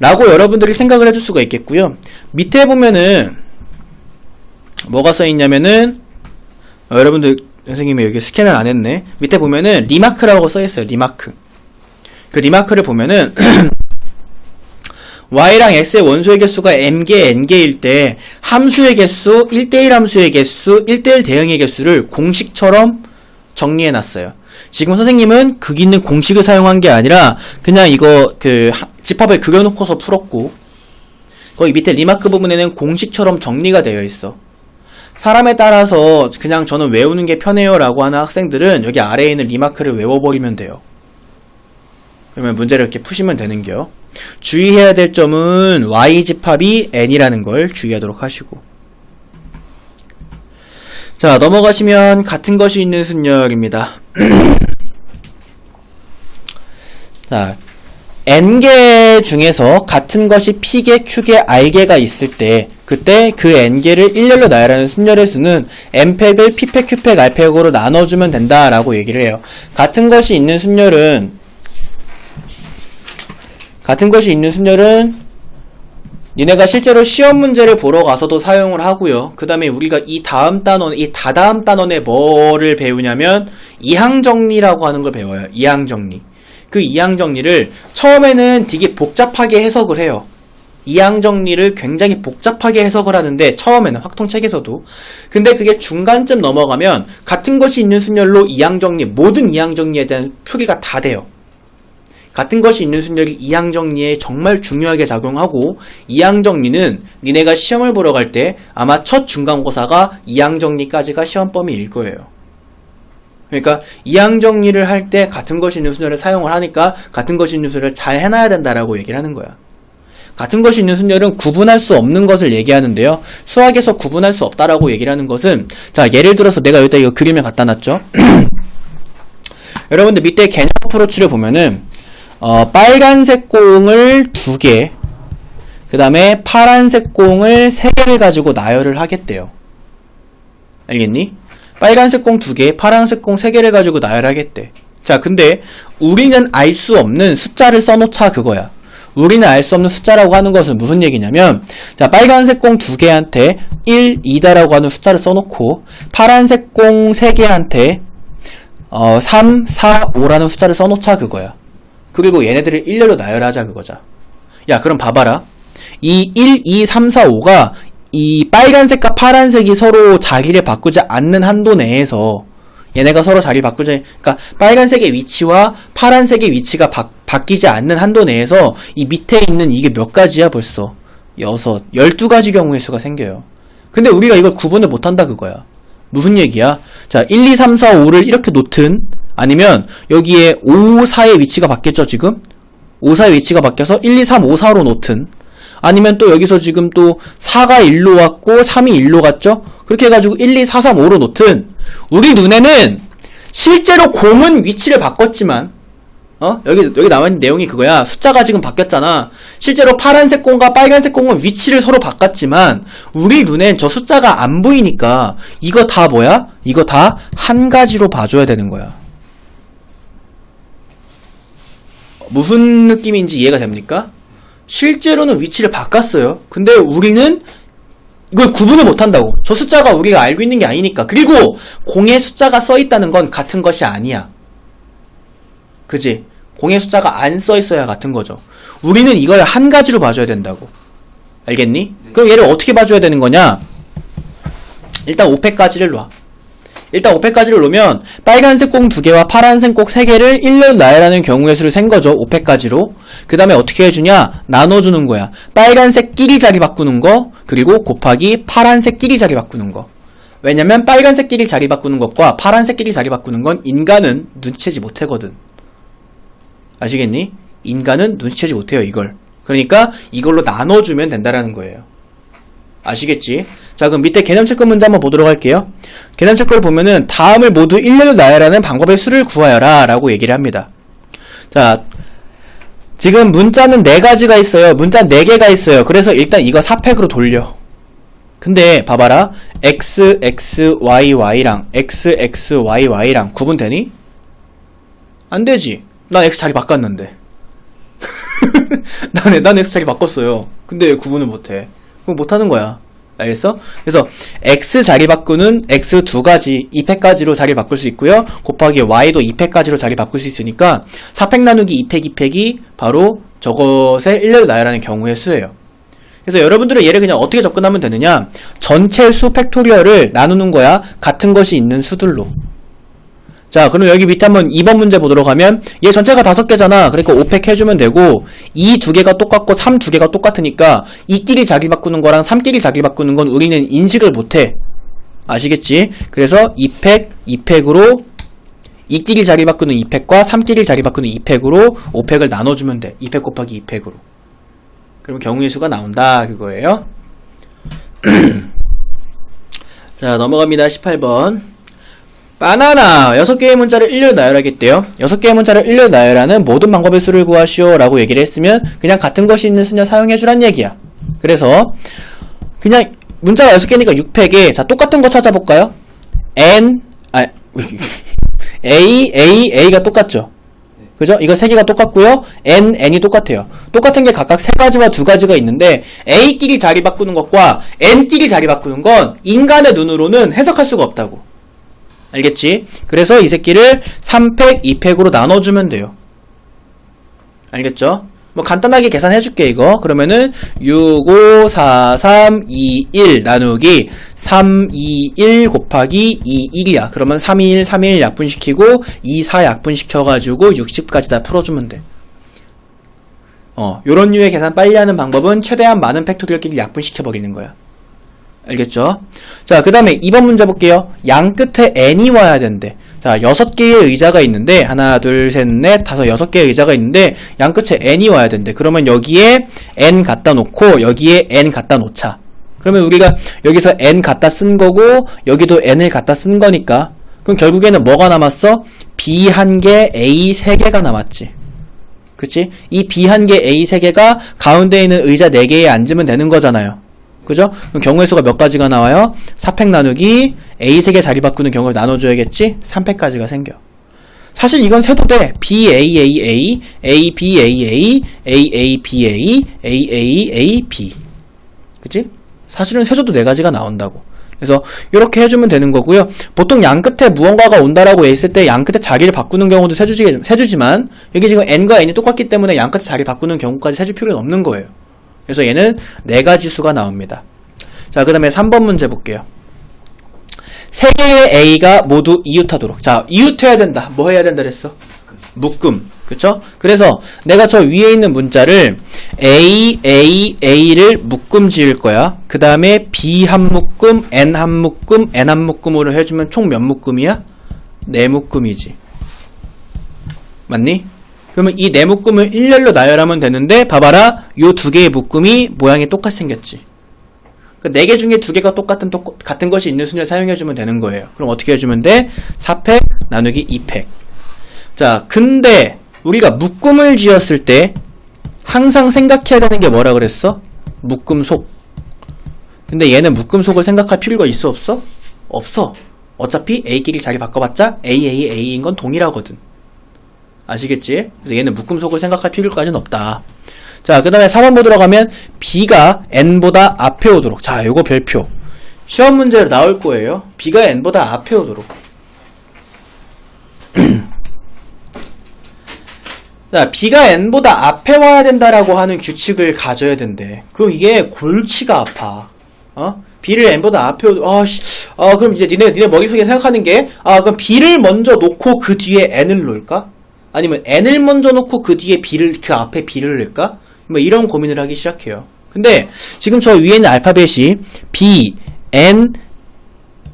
라고 여러분들이 생각을 해줄 수가 있겠고요. 밑에 보면은 뭐가 써있냐면은 여러분들 선생님이 여기 스캔을 안 했네. 밑에 보면은 리마크라고 써있어요. 리마크. 그 리마크를 보면은 y랑 x의 원소의 개수가 m개, n개일 때 함수의 개수, 1대1 함수의 개수, 1대1 대응의 개수를 공식처럼 정리해놨어요. 지금 선생님은 극 있는 공식을 사용한 게 아니라 그냥 이거 집합을 그려놓고서 풀었고, 거기 밑에 리마크 부분에는 공식처럼 정리가 되어 있어. 사람에 따라서 그냥 저는 외우는 게 편해요 라고 하는 학생들은 여기 아래에 있는 리마크를 외워버리면 돼요. 그러면 문제를 이렇게 푸시면 되는겨. 주의해야 될 점은 y집합이 n이라는 걸 주의하도록 하시고, 자, 넘어가시면 같은 것이 있는 순열입니다. 자, n개 중에서 같은 것이 p개, q개, r개가 있을 때 그때 그 n개를 일렬로 나열하는 순열의 수는 n팩을 p팩, q팩, r팩으로 나눠주면 된다라고 얘기를 해요. 같은 것이 있는 순열은 니네가 실제로 시험 문제를 보러 가서도 사용을 하고요. 그 다음에 우리가 이 다다음 단원에 뭐를 배우냐면 이항정리라고 하는 걸 배워요. 이항정리. 그 이항정리를 처음에는 되게 복잡하게 해석을 해요. 이항정리를 굉장히 복잡하게 해석을 하는데 처음에는 확통책에서도. 근데 그게 중간쯤 넘어가면 같은 것이 있는 순열로 이항정리, 모든 이항정리에 대한 표기가 다 돼요. 같은 것이 있는 순열이 이항정리에 정말 중요하게 작용하고, 이항정리는 니네가 시험을 보러 갈 때 아마 첫 중간고사가 이항정리까지가 시험 범위일 거예요. 그러니까 이항정리를 할 때 같은 것이 있는 순열을 사용을 하니까 같은 것이 있는 순열을 잘 해놔야 된다라고 얘기를 하는 거야. 같은 것이 있는 순열은 구분할 수 없는 것을 얘기하는데요. 수학에서 구분할 수 없다라고 얘기를 하는 것은, 자, 예를 들어서 내가 여기다 이거 그림을 갖다 놨죠. 여러분들 밑에 개념 어프로치를 보면은 빨간색 공을 2개, 그 그 다음에 파란색 공을 3개를 가지고 나열을 하겠대요. 알겠니? 빨간색 공 2개, 파란색 공 3개를 가지고 나열하겠대. 자, 근데 우리는 알 수 없는 숫자를 써놓자 그거야. 우리는 알 수 없는 숫자라고 하는 것은 무슨 얘기냐면, 자, 빨간색 공 2개한테 1, 2다라고 하는 숫자를 써놓고 파란색 공 3개한테 3, 4, 5라는 숫자를 써놓자 그거야. 그리고 얘네들을 일렬로 나열하자 그거자. 야, 그럼 봐봐라. 이 1, 2, 3, 4, 5가 이 빨간색과 파란색이 서로 자리를 바꾸지 않는 한도 내에서 얘네가 서로 자리를 바꾸지, 그러니까 빨간색의 위치와 파란색의 위치가 바뀌지 않는 한도 내에서 이 밑에 있는 이게 몇 가지야 벌써? 12가지 경우의 수가 생겨요. 근데 우리가 이걸 구분을 못한다 그거야. 무슨 얘기야? 자, 1, 2, 3, 4, 5를 이렇게 놓든 아니면 여기에 5, 4의 위치가 바뀌었죠 지금? 5, 4의 위치가 바뀌어서 1, 2, 3, 5, 4로 놓든 아니면 또 여기서 지금 또 4가 1로 갔고 3이 1로 갔죠? 그렇게 해가지고 1, 2, 4, 3, 5로 놓든 우리 눈에는 실제로 공은 위치를 바꿨지만 여기 나와있는 내용이 그거야. 숫자가 지금 바뀌었잖아. 실제로 파란색 공과 빨간색 공은 위치를 서로 바꿨지만 우리 눈엔 저 숫자가 안 보이니까 이거 다 뭐야? 이거 다 한 가지로 봐줘야 되는 거야. 무슨 느낌인지 이해가 됩니까? 실제로는 위치를 바꿨어요. 근데 우리는 이걸 구분을 못한다고. 저 숫자가 우리가 알고 있는 게 아니니까. 그리고 공에 숫자가 써있다는 건 같은 것이 아니야. 그지? 공에 숫자가 안 써있어야 같은 거죠. 우리는 이걸 한 가지로 봐줘야 된다고. 알겠니? 네. 그럼 얘를 어떻게 봐줘야 되는 거냐? 일단 5팩까지를 놔. 일단 5팩까지를 놓으면 빨간색 공 2개와 파란색 공 3개를 1렬 나열하는 경우의 수를 센 거죠. 5팩까지로. 그 다음에 어떻게 해주냐? 나눠주는 거야. 빨간색끼리 자리 바꾸는 거, 그리고 곱하기 파란색끼리 자리 바꾸는 거. 왜냐면 빨간색끼리 자리 바꾸는 것과 파란색끼리 자리 바꾸는 건 인간은 눈치채지 못하거든. 아시겠니? 인간은 눈치채지 못해요, 이걸. 그러니까 이걸로 나눠주면 된다라는 거예요. 아시겠지? 자, 그럼 밑에 개념 체크 문제 한번 보도록 할게요. 개념 체크를 보면은 다음을 모두 일렬로 나열하는 방법의 수를 구하여라 라고 얘기를 합니다. 자, 지금 문자는 4가지가 있어요. 문자 4개가 있어요. 그래서 일단 이거 4팩으로 돌려. 근데 봐봐라. x, x, y, y랑 x, x, y, y랑 구분되니? 안 되지. 난 x 자리 바꿨는데. 난 x 자리 바꿨어요. 근데 왜 구분을 못해? 그거 못하는 거야. 알겠어? 그래서 x 자리 바꾸는 x 2가지 2팩까지로 자리 바꿀 수 있고요. 곱하기 y도 2팩까지로 자리 바꿀 수 있으니까 4팩 나누기 2팩 2팩이 바로 저것의 일렬로 나열하는 경우의 수예요. 그래서 여러분들은 얘를 그냥 어떻게 접근하면 되느냐? 전체 수 팩토리얼을 나누는 거야. 같은 것이 있는 수들로. 자, 그럼 여기 밑에 한번 2번 문제 보도록 하면 얘 전체가 5개잖아. 그러니까 5팩 해주면 되고 2 2개가 똑같고 3 2개가 똑같으니까 2끼리 자리 바꾸는 거랑 3끼리 자리 바꾸는 건 우리는 인식을 못해. 아시겠지? 그래서 2팩, 2팩으로 2끼리 자리 바꾸는 2팩과 3끼리 자리 바꾸는 2팩으로 5팩을 나눠주면 돼. 2팩 곱하기 2팩으로. 그럼 경우의 수가 나온다 그거예요. 자, 넘어갑니다. 18번. 바나나 6개의 문자를 일렬로 나열하겠대요. 6개의 문자를 일렬로 나열하는 모든 방법의 수를 구하시오 라고 얘기를 했으면 그냥 같은 것이 있는 수냐 사용해주란 얘기야. 그래서 그냥 문자가 6개니까 6팩에 자 똑같은 거 찾아볼까요? A가 똑같죠. 그죠? 이거 3개가 똑같고요. N이 똑같아요. 똑같은 게 각각 3가지와 2가지가 있는데 A끼리 자리 바꾸는 것과 N끼리 자리 바꾸는 건 인간의 눈으로는 해석할 수가 없다고. 알겠지? 그래서 이 새끼를 3팩, 2팩으로 나눠주면 돼요. 알겠죠? 뭐 간단하게 계산해줄게 이거. 그러면은 6, 5, 4, 3, 2, 1 나누기 3, 2, 1 곱하기 2, 1이야. 그러면 3, 2, 1, 3, 1 약분시키고 2, 4 약분시켜가지고 60까지 다 풀어주면 돼. 요런 류의 계산 빨리 하는 방법은 최대한 많은 팩토리얼끼리 약분시켜버리는 거야. 알겠죠? 자, 그 다음에 2번 문제 볼게요. 양 끝에 n이 와야 된대. 자, 6개의 의자가 있는데, 하나, 둘, 셋, 넷, 다섯, 6개의 의자가 있는데, 양 끝에 n이 와야 된대. 그러면 여기에 n 갖다 놓고, 여기에 n 갖다 놓자. 그러면 우리가 여기서 n 갖다 쓴 거고, 여기도 n을 갖다 쓴 거니까. 그럼 결국에는 뭐가 남았어? b 1개, a 3개가 남았지. 그치? 이 B 한 개, A 세 개가 가운데 있는 의자 네 개에 앉으면 되는 거잖아요. 그죠? 그럼 경우의 수가 몇 가지가 나와요? 4팩 나누기 A 세 개 자리 바꾸는 경우를 나눠줘야겠지? 3팩까지가 생겨. 사실 이건 세도 돼. B, A, A, A, A, B, A, A, A, A, B, A, A, A, A, B. 그치? 사실은 세줘도 네 가지가 나온다고. 그래서 이렇게 해주면 되는 거고요. 보통 양 끝에 무언가가 온다라고 했을 때 양 끝에 자리를 바꾸는 경우도 세주지만 여기 지금 n과 n이 똑같기 때문에 양 끝에 자리 바꾸는 경우까지 세줄 필요는 없는 거예요. 그래서 얘는 네 가지 수가 나옵니다. 자, 그 다음에 3번 문제 볼게요. 세 개의 A가 모두 이웃하도록. 자, 이웃해야 된다. 뭐 해야 된다 그랬어? 묶음. 그쵸? 그래서 내가 저 위에 있는 문자를 A, A, A를 묶음 지을 거야. 그 다음에 B 한 묶음, N 한 묶음, N 한 묶음으로 해주면 총 몇 묶음이야? 네 묶음이지. 맞니? 그러면 이 네 묶음을 일렬로 나열하면 되는데 봐봐라. 요 두 개의 묶음이 모양이 똑같이 생겼지. 그 네 개 중에 두 개가 같은 것이 있는 순위를 사용해주면 되는 거예요. 그럼 어떻게 해주면 돼? 4팩 나누기 2팩. 자, 근데 우리가 묶음을 지었을 때 항상 생각해야 되는 게 뭐라 그랬어? 묶음속. 근데 얘는 묶음속을 생각할 필요가 있어 없어? 없어. 어차피 A끼리 자리 바꿔봤자 A, A, A인 건 동일하거든. 아시겠지? 그래서 얘는 묶음속을 생각할 필요까지는 없다. 자, 그 다음에 4번 보도록 가면 B가 N보다 앞에 오도록. 자, 요거 별표. 시험 문제로 나올 거예요. B가 N보다 앞에 오도록. 자, B가 N보다 앞에 와야 된다라고 하는 규칙을 가져야 된대. 그럼 이게 골치가 아파. B를 N보다 앞에 그럼 이제 니네 머릿속에 생각하는 게, 그럼 B를 먼저 놓고 그 뒤에 N을 놓을까? 아니면 N을 먼저 놓고 그 뒤에 그 앞에 B를 넣을까? 뭐 이런 고민을 하기 시작해요. 근데 지금 저 위에 있는 알파벳이 B, N,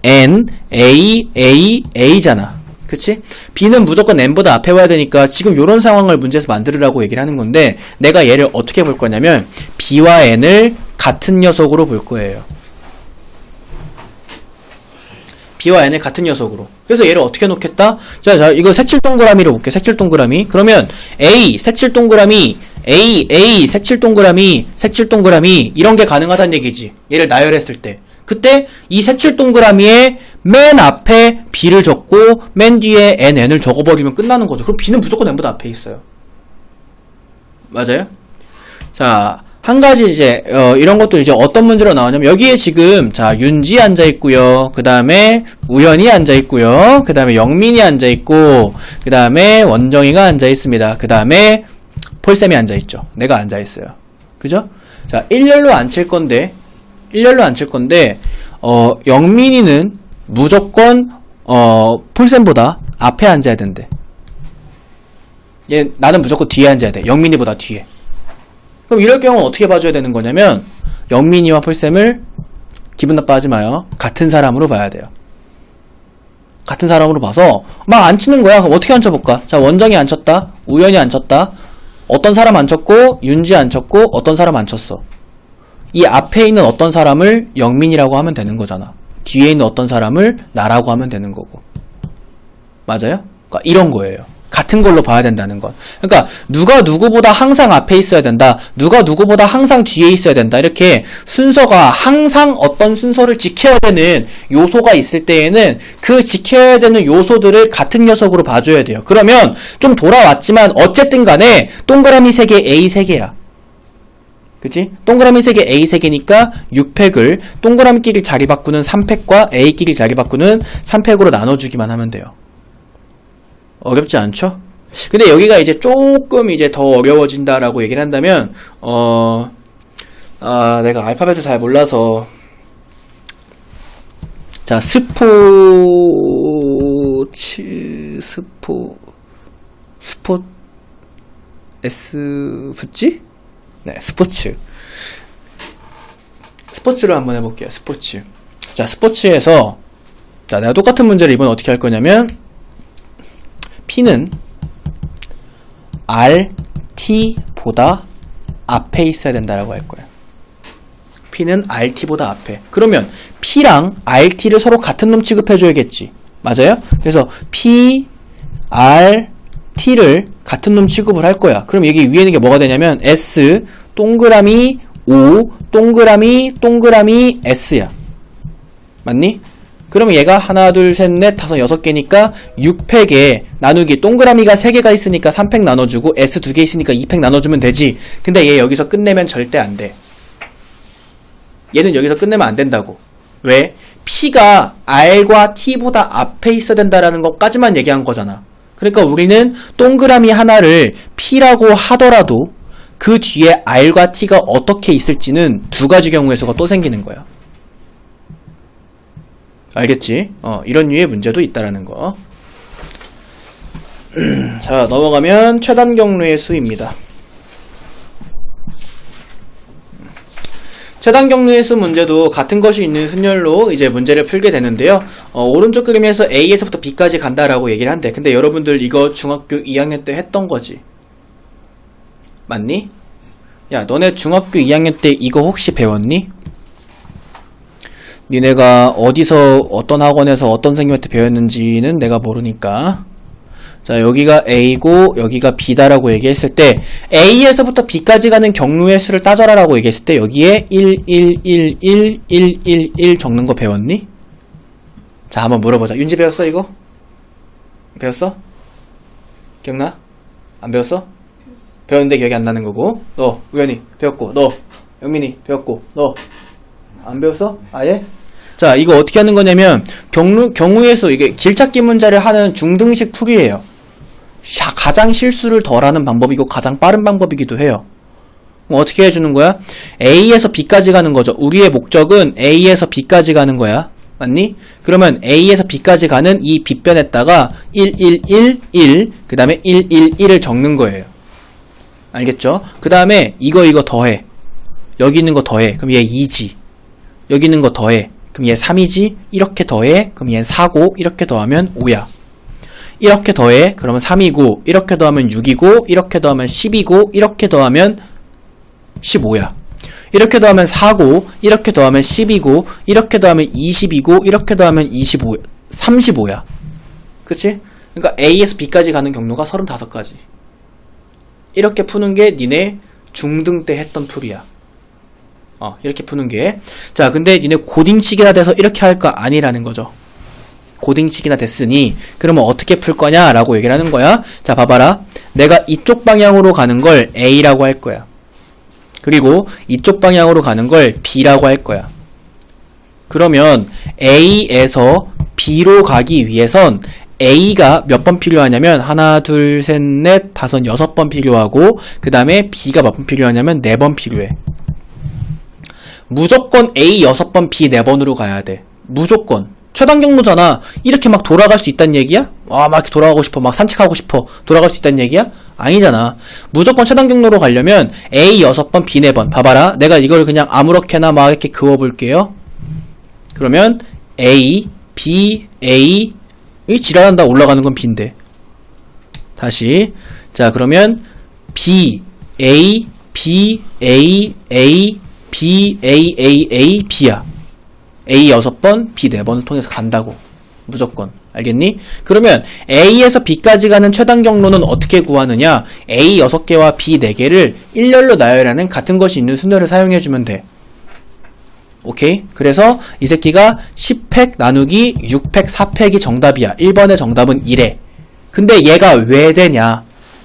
N, A, A, A잖아. 그치? B는 무조건 N보다 앞에 와야 되니까 지금 요런 상황을 문제에서 만들으라고 얘기를 하는 건데 내가 얘를 어떻게 볼 거냐면 B와 N을 같은 녀석으로 볼 거예요. B와 N을 같은 녀석으로. 그래서 얘를 어떻게 놓겠다? 자, 이거 색칠 동그라미로 볼게요. 색칠 동그라미. 그러면 A, 색칠 동그라미, A, A, 색칠 동그라미, 색칠 동그라미 이런 게 가능하다는 얘기지. 얘를 나열했을 때. 그때 이 색칠 동그라미에 맨 앞에 B를 적고 맨 뒤에 N을 적어버리면 끝나는 거죠. 그럼 B는 무조건 N보다 앞에 있어요. 맞아요? 자, 한 가지 이제 이런 것도 이제 어떤 문제로 나오냐면 여기에 지금 자 윤지 앉아 있고요. 그 다음에 우연이 앉아 있고요. 그 다음에 영민이 앉아 있고 그 다음에 원정이가 앉아 있습니다. 그 다음에 폴쌤이 앉아 있죠. 내가 앉아 있어요. 그죠? 자, 일렬로 앉힐 건데 영민이는 무조건 폴쌤보다 앞에 앉아야 된대. 나는 무조건 뒤에 앉아야 돼. 영민이보다 뒤에. 그럼 이럴 경우는 어떻게 봐줘야 되는 거냐면 영민이와 폴쌤을 기분 나빠하지 마요. 같은 사람으로 봐야 돼요. 같은 사람으로 봐서 막 앉히는 거야. 그럼 어떻게 앉혀볼까? 자, 원정이 앉혔다. 우연이 앉혔다. 어떤 사람 앉혔고 윤지 앉혔고 어떤 사람 앉혔어. 이 앞에 있는 어떤 사람을 영민이라고 하면 되는 거잖아. 뒤에 있는 어떤 사람을 나라고 하면 되는 거고. 맞아요? 그러니까 이런 거예요. 같은 걸로 봐야 된다는 건. 그러니까 누가 누구보다 항상 앞에 있어야 된다. 누가 누구보다 항상 뒤에 있어야 된다. 이렇게 순서가 항상 어떤 순서를 지켜야 되는 요소가 있을 때에는 그 지켜야 되는 요소들을 같은 녀석으로 봐줘야 돼요. 그러면 좀 돌아왔지만 어쨌든 간에 동그라미 3개, A 3개야. 그치? 동그라미 3개, A 3개니까 6팩을 동그라미끼리 자리 바꾸는 3팩과 A끼리 자리 바꾸는 3팩으로 나눠주기만 하면 돼요. 어렵지 않죠? 근데 여기가 이제 조금 이제 더 어려워진다라고 얘기를 한다면, 내가 알파벳을 잘 몰라서. 자, S 붙지? 네, 스포츠. 스포츠로 한번 해볼게요, 스포츠. 자, 스포츠에서, 자, 내가 똑같은 문제를 이번에 어떻게 할 거냐면, P는 RT보다 앞에 있어야 된다라고 할 거야. P는 RT보다 앞에. 그러면 P랑 RT를 서로 같은 놈 취급해줘야겠지. 맞아요? 그래서 P, RT를 같은 놈 취급을 할 거야. 그럼 여기 위에 있는 게 뭐가 되냐면 S 동그라미 O 동그라미 동그라미 S야. 맞니? 그러면 얘가 하나 둘 셋 넷 다섯 여섯 개니까 6팩에 나누기 동그라미가 3개가 있으니까 3팩 나눠주고 S 2개 있으니까 2팩 나눠주면 되지. 근데 얘 여기서 끝내면 절대 안 돼. 얘는 여기서 끝내면 안 된다고. 왜? P가 R과 T보다 앞에 있어야 된다라는 것까지만 얘기한 거잖아. 그러니까 우리는 동그라미 하나를 P라고 하더라도 그 뒤에 R과 T가 어떻게 있을지는 두 가지 경우의 수가 또 생기는 거야. 알겠지? 이런 류의 문제도 있다라는 거. 자, 넘어가면 최단 경로의 수입니다. 최단 경로의 수 문제도 같은 것이 있는 순열로 이제 문제를 풀게 되는데요. 오른쪽 그림에서 A에서부터 B까지 간다라고 얘기를 한대. 근데 여러분들 이거 중학교 2학년 때 했던 거지. 맞니? 야, 너네 중학교 2학년 때 이거 혹시 배웠니? 니네가 어디서 어떤 학원에서 어떤 선생님한테 배웠는지는 내가 모르니까. 자, 여기가 A고 여기가 B다라고 얘기했을 때 A에서부터 B까지 가는 경로의 수를 따져라라고 얘기했을 때 여기에 1, 1, 1, 1, 1, 1, 1 적는 거 배웠니? 자, 한번 물어보자. 윤지 배웠어 이거? 배웠어? 기억나? 안 배웠어? 배웠는데 기억이 안 나는 거고. 너 우연히 배웠고, 너 영민이 배웠고, 너 안 배웠어? 아예? 자, 이거 어떻게 하는 거냐면 경우의 수, 이게 길찾기 문제를 하는 중등식 풀이에요. 가장 실수를 덜하는 방법이고 가장 빠른 방법이기도 해요. 그럼 어떻게 해주는 거야? A에서 B까지 가는 거죠. 우리의 목적은 A에서 B까지 가는 거야. 맞니? 그러면 A에서 B까지 가는 이 B변에다가 1, 1, 1, 1, 그 다음에 1, 1, 1을 적는 거예요. 알겠죠? 그 다음에 이거 더해. 여기 있는 거 더해. 그럼 얘 2지. 여기 있는 거 더해. 그럼 얘 3이지? 이렇게 더해. 그럼 얘 4고, 이렇게 더하면 5야. 이렇게 더해. 그러면 3이고, 이렇게 더하면 6이고, 이렇게 더하면 10이고, 이렇게 더하면 15야. 이렇게 더하면 4고, 이렇게 더하면 10이고, 이렇게 더하면 20이고, 이렇게 더하면 35야. 그치? 그러니까 A에서 B까지 가는 경로가 35가지. 이렇게 푸는 게 니네 중등 때 했던 풀이야. 이렇게 푸는 게. 자, 근데 니네 고딩치기나 돼서 이렇게 할 거 아니라는 거죠. 고딩치기나 됐으니 그러면 어떻게 풀 거냐 라고 얘기를 하는 거야. 자, 봐봐라. 내가 이쪽 방향으로 가는 걸 A라고 할 거야. 그리고 이쪽 방향으로 가는 걸 B라고 할 거야. 그러면 A에서 B로 가기 위해선 A가 몇 번 필요하냐면 하나, 둘, 셋, 넷, 다섯, 6번 필요하고 그 다음에 B가 몇 번 필요하냐면 4번 필요해. 무조건 A 6번, B 4번으로 가야 돼. 무조건. 최단 경로잖아. 이렇게 막 돌아갈 수 있다는 얘기야? 막 이렇게 돌아가고 싶어. 막 산책하고 싶어. 돌아갈 수 있다는 얘기야? 아니잖아. 무조건 최단 경로로 가려면 A 6번, B 4번. 봐봐라. 내가 이걸 그냥 아무렇게나 막 이렇게 그어볼게요. 그러면 A, B, A. 이 지랄한다 올라가는 건 B인데. 다시. 자, 그러면 B, A, B, A, A, B, A, A, A, B야. A 6번, B 4번을 통해서 간다고. 무조건. 알겠니? 그러면 A에서 B까지 가는 최단 경로는 어떻게 구하느냐? A 6개와 B 4개를 일렬로 나열하는 같은 것이 있는 순열을 사용해주면 돼. 오케이? 그래서 이 새끼가 10팩 나누기 6팩 4팩이 정답이야. 1번의 정답은 1에. 근데 얘가 왜 되냐?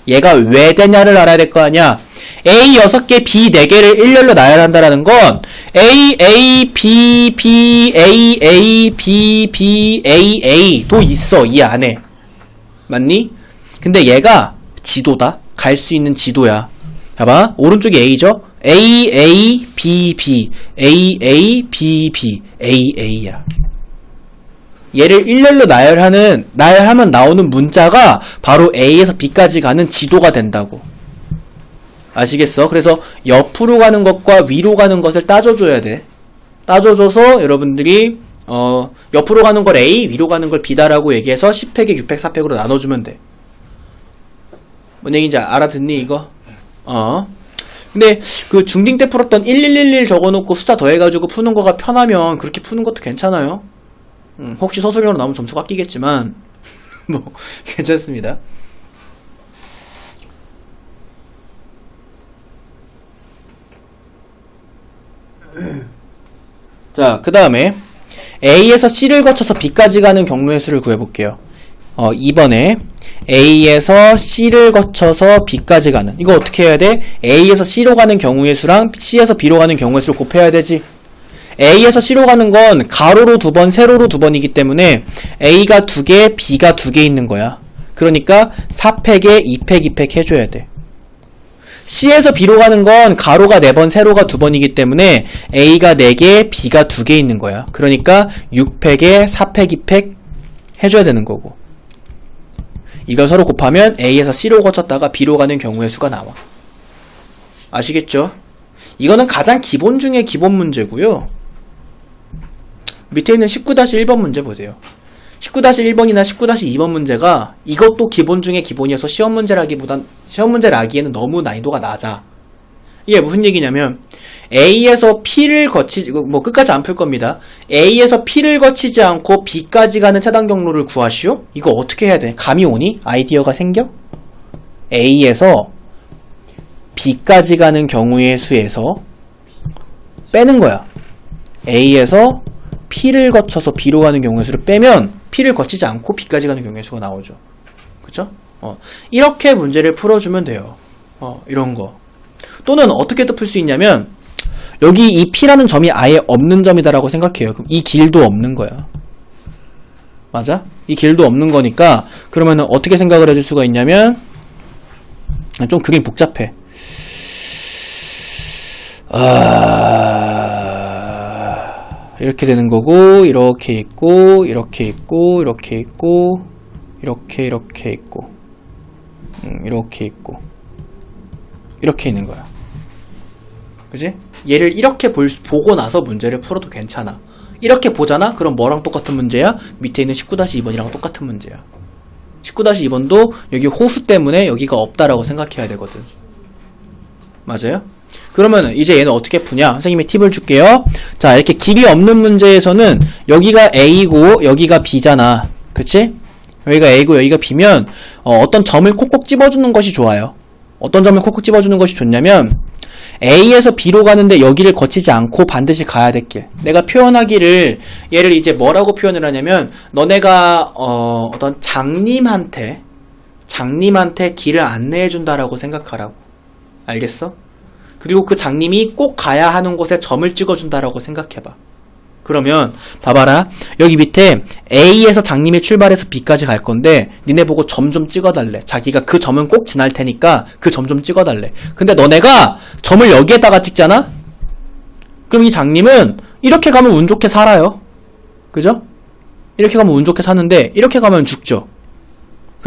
얘가 왜 되냐를 알아야 될 거 아니야? A 6개, B 4개를 일렬로 나열한다라는 건 A, A, B, B, A, A, B, B, A, A도 있어. 이 안에. 맞니? 근데 얘가 지도다. 갈 수 있는 지도야. 봐봐. 오른쪽이 A죠? A, A, B, B, A, A, B, B, A, A야. 얘를 일렬로 나열하면 나오는 문자가 바로 A에서 B까지 가는 지도가 된다고. 아시겠어? 그래서 옆으로 가는 것과 위로 가는 것을 따져줘야 돼. 따져줘서 여러분들이 옆으로 가는 걸 A, 위로 가는 걸 B다라고 얘기해서 10팩에 6팩, 4팩으로 나눠주면 돼. 뭔 얘기인지 알아듣니 이거? 근데 그 중딩 때 풀었던 1111 적어놓고 숫자 더해가지고 푸는 거가 편하면 그렇게 푸는 것도 괜찮아요. 혹시 서술형으로 나오면 점수가 깎이겠지만 뭐 괜찮습니다. 자, 그 다음에 A에서 C를 거쳐서 B까지 가는 경로의 수를 구해볼게요. 2번에 A에서 C를 거쳐서 B까지 가는, 이거 어떻게 해야 돼? A에서 C로 가는 경우의 수랑 C에서 B로 가는 경우의 수를 곱해야 되지. A에서 C로 가는 건 가로로 2번, 세로로 2번이기 때문에 A가 2개, B가 2개 있는 거야. 그러니까 4팩에 2팩, 2팩 해줘야 돼. C에서 B로 가는 건 가로가 4번, 세로가 2번이기 때문에 A가 4개, B가 2개 있는 거야. 그러니까 6팩에 4팩, 2팩 해줘야 되는 거고. 이걸 서로 곱하면 A에서 C로 거쳤다가 B로 가는 경우의 수가 나와. 아시겠죠? 이거는 가장 기본 중에 기본 문제고요. 밑에 있는 19-1번 문제 보세요. 19-1번이나 19-2번 문제가 이것도 기본 중에 기본이어서 시험 문제라기에는 너무 난이도가 낮아. 이게 무슨 얘기냐면 A에서 P를 거치지, 뭐 끝까지 안 풀 겁니다. A에서 P를 거치지 않고 B까지 가는 차단 경로를 구하시오? 이거 어떻게 해야 돼? 감이 오니? 아이디어가 생겨? A에서 B까지 가는 경우의 수에서 빼는 거야. A에서 P를 거쳐서 B로 가는 경우의 수를 빼면 P를 거치지 않고 B까지 가는 경우의 수가 나오죠. 그쵸? 이렇게 문제를 풀어주면 돼요. 이런 거. 또는 어떻게도 풀 수 있냐면 여기 이 P라는 점이 아예 없는 점이다라고 생각해요. 그럼 이 길도 없는 거야. 맞아? 이 길도 없는 거니까 그러면은 어떻게 생각을 해줄 수가 있냐면 좀 그림 복잡해. 이렇게 되는 거고, 이렇게 있고, 이렇게 있고, 이렇게 있고, 이렇게 있고, 이렇게 있고, 이렇게 있는 거야. 그지? 얘를 이렇게 보고 나서 문제를 풀어도 괜찮아. 이렇게 보잖아? 그럼 뭐랑 똑같은 문제야? 밑에 있는 19-2번이랑 똑같은 문제야. 19-2번도 여기 호수 때문에 여기가 없다라고 생각해야 되거든. 맞아요? 그러면 이제 얘는 어떻게 푸냐? 선생님이 팁을 줄게요. 자, 이렇게 길이 없는 문제에서는 여기가 A고 여기가 B잖아. 그치? 여기가 A고 여기가 B면 어떤 점을 콕콕 집어주는 것이 좋아요. 어떤 점을 콕콕 집어주는 것이 좋냐면 A에서 B로 가는데 여기를 거치지 않고 반드시 가야 될 길. 내가 표현하기를 얘를 이제 뭐라고 표현을 하냐면 너네가 어떤 장님한테 길을 안내해 준다라고 생각하라고. 알겠어? 그리고 그 장님이 꼭 가야 하는 곳에 점을 찍어준다라고 생각해봐. 그러면 봐봐라. 여기 밑에 A에서 장님이 출발해서 B까지 갈 건데 니네 보고 점 좀 찍어달래. 자기가 그 점은 꼭 지날 테니까 그 점 좀 찍어달래. 근데 너네가 점을 여기에다가 찍잖아? 그럼 이 장님은 이렇게 가면 운 좋게 살아요. 그죠? 이렇게 가면 운 좋게 사는데 이렇게 가면 죽죠.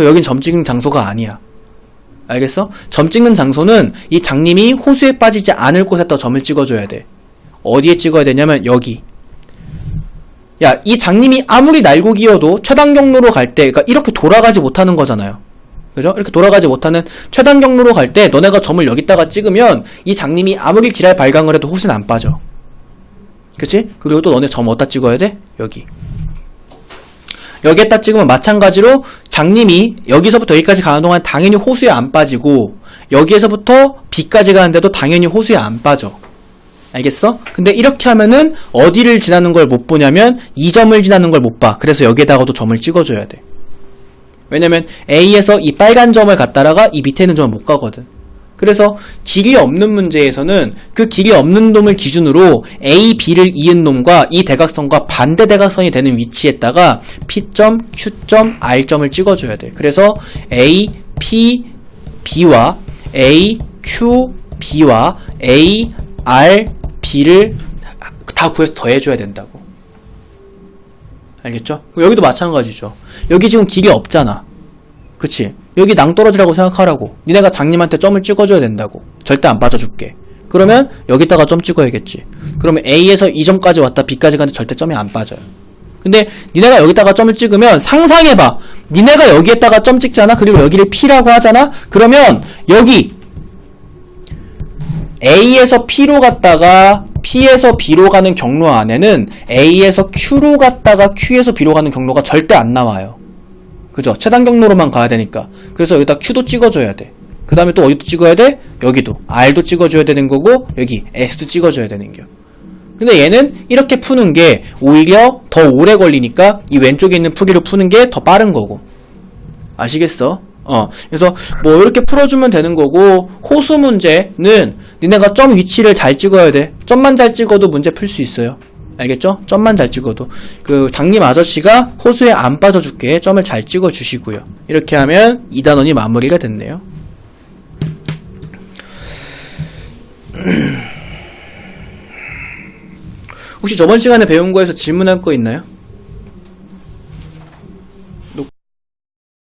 여긴 점 찍는 장소가 아니야. 알겠어? 점 찍는 장소는 이 장님이 호수에 빠지지 않을 곳에다 점을 찍어줘야 돼. 어디에 찍어야 되냐면 여기. 야, 이 장님이 아무리 날고기여도 최단 경로로 갈 때, 그러니까 이렇게 돌아가지 못하는 거잖아요. 그죠? 이렇게 돌아가지 못하는 최단 경로로 갈 때 너네가 점을 여기다가 찍으면 이 장님이 아무리 지랄 발광을 해도 호수는 안 빠져. 그치? 그리고 또 너네 점 어디다 찍어야 돼? 여기. 여기에다 찍으면 마찬가지로 장님이 여기서부터 여기까지 가는 동안 당연히 호수에 안 빠지고 여기에서부터 B까지 가는데도 당연히 호수에 안 빠져. 알겠어? 근데 이렇게 하면은 어디를 지나는 걸 못 보냐면 이 점을 지나는 걸 못 봐. 그래서 여기에다가도 점을 찍어줘야 돼. 왜냐면 A에서 이 빨간 점을 갔다라가 이 밑에 있는 점을 못 가거든. 그래서 길이 없는 문제에서는 그 길이 없는 놈을 기준으로 A, B를 이은 놈과 이 대각선과 반대 대각선이 되는 위치에다가 P점, Q점, R점을 찍어줘야 돼. 그래서 A, P, B와 A, Q, B와 A, R, B를 다 구해서 더해줘야 된다고. 알겠죠? 여기도 마찬가지죠. 여기 지금 길이 없잖아. 그치? 여기 낭떠러지라고 생각하라고. 니네가 장님한테 점을 찍어줘야 된다고. 절대 안 빠져줄게. 그러면 여기다가 점 찍어야겠지. 그러면 A에서 이 점까지 왔다 B까지 가는데 절대 점이 안 빠져요. 근데 니네가 여기다가 점을 찍으면 상상해봐. 니네가 여기에다가 점 찍잖아. 그리고 여기를 P라고 하잖아. 그러면 여기 A에서 P로 갔다가 P에서 B로 가는 경로 안에는 A에서 Q로 갔다가 Q에서 B로 가는 경로가 절대 안 나와요. 그죠? 최단 경로로만 가야 되니까. 그래서 여기다 Q도 찍어줘야 돼. 그 다음에 또 어디도 찍어야 돼? 여기도 R도 찍어줘야 되는 거고 여기 S도 찍어줘야 되는 겨. 근데 얘는 이렇게 푸는 게 오히려 더 오래 걸리니까 이 왼쪽에 있는 풀이로 푸는 게 더 빠른 거고. 아시겠어? 그래서 뭐 이렇게 풀어주면 되는 거고, 호수 문제는 니네가 점 위치를 잘 찍어야 돼. 점만 잘 찍어도 문제 풀 수 있어요. 알겠죠? 점만 잘 찍어도. 그 장님 아저씨가 호수에 안 빠져줄게. 점을 잘 찍어주시고요. 이렇게 하면 2단원이 마무리가 됐네요. 혹시 저번 시간에 배운 거에서 질문할 거 있나요?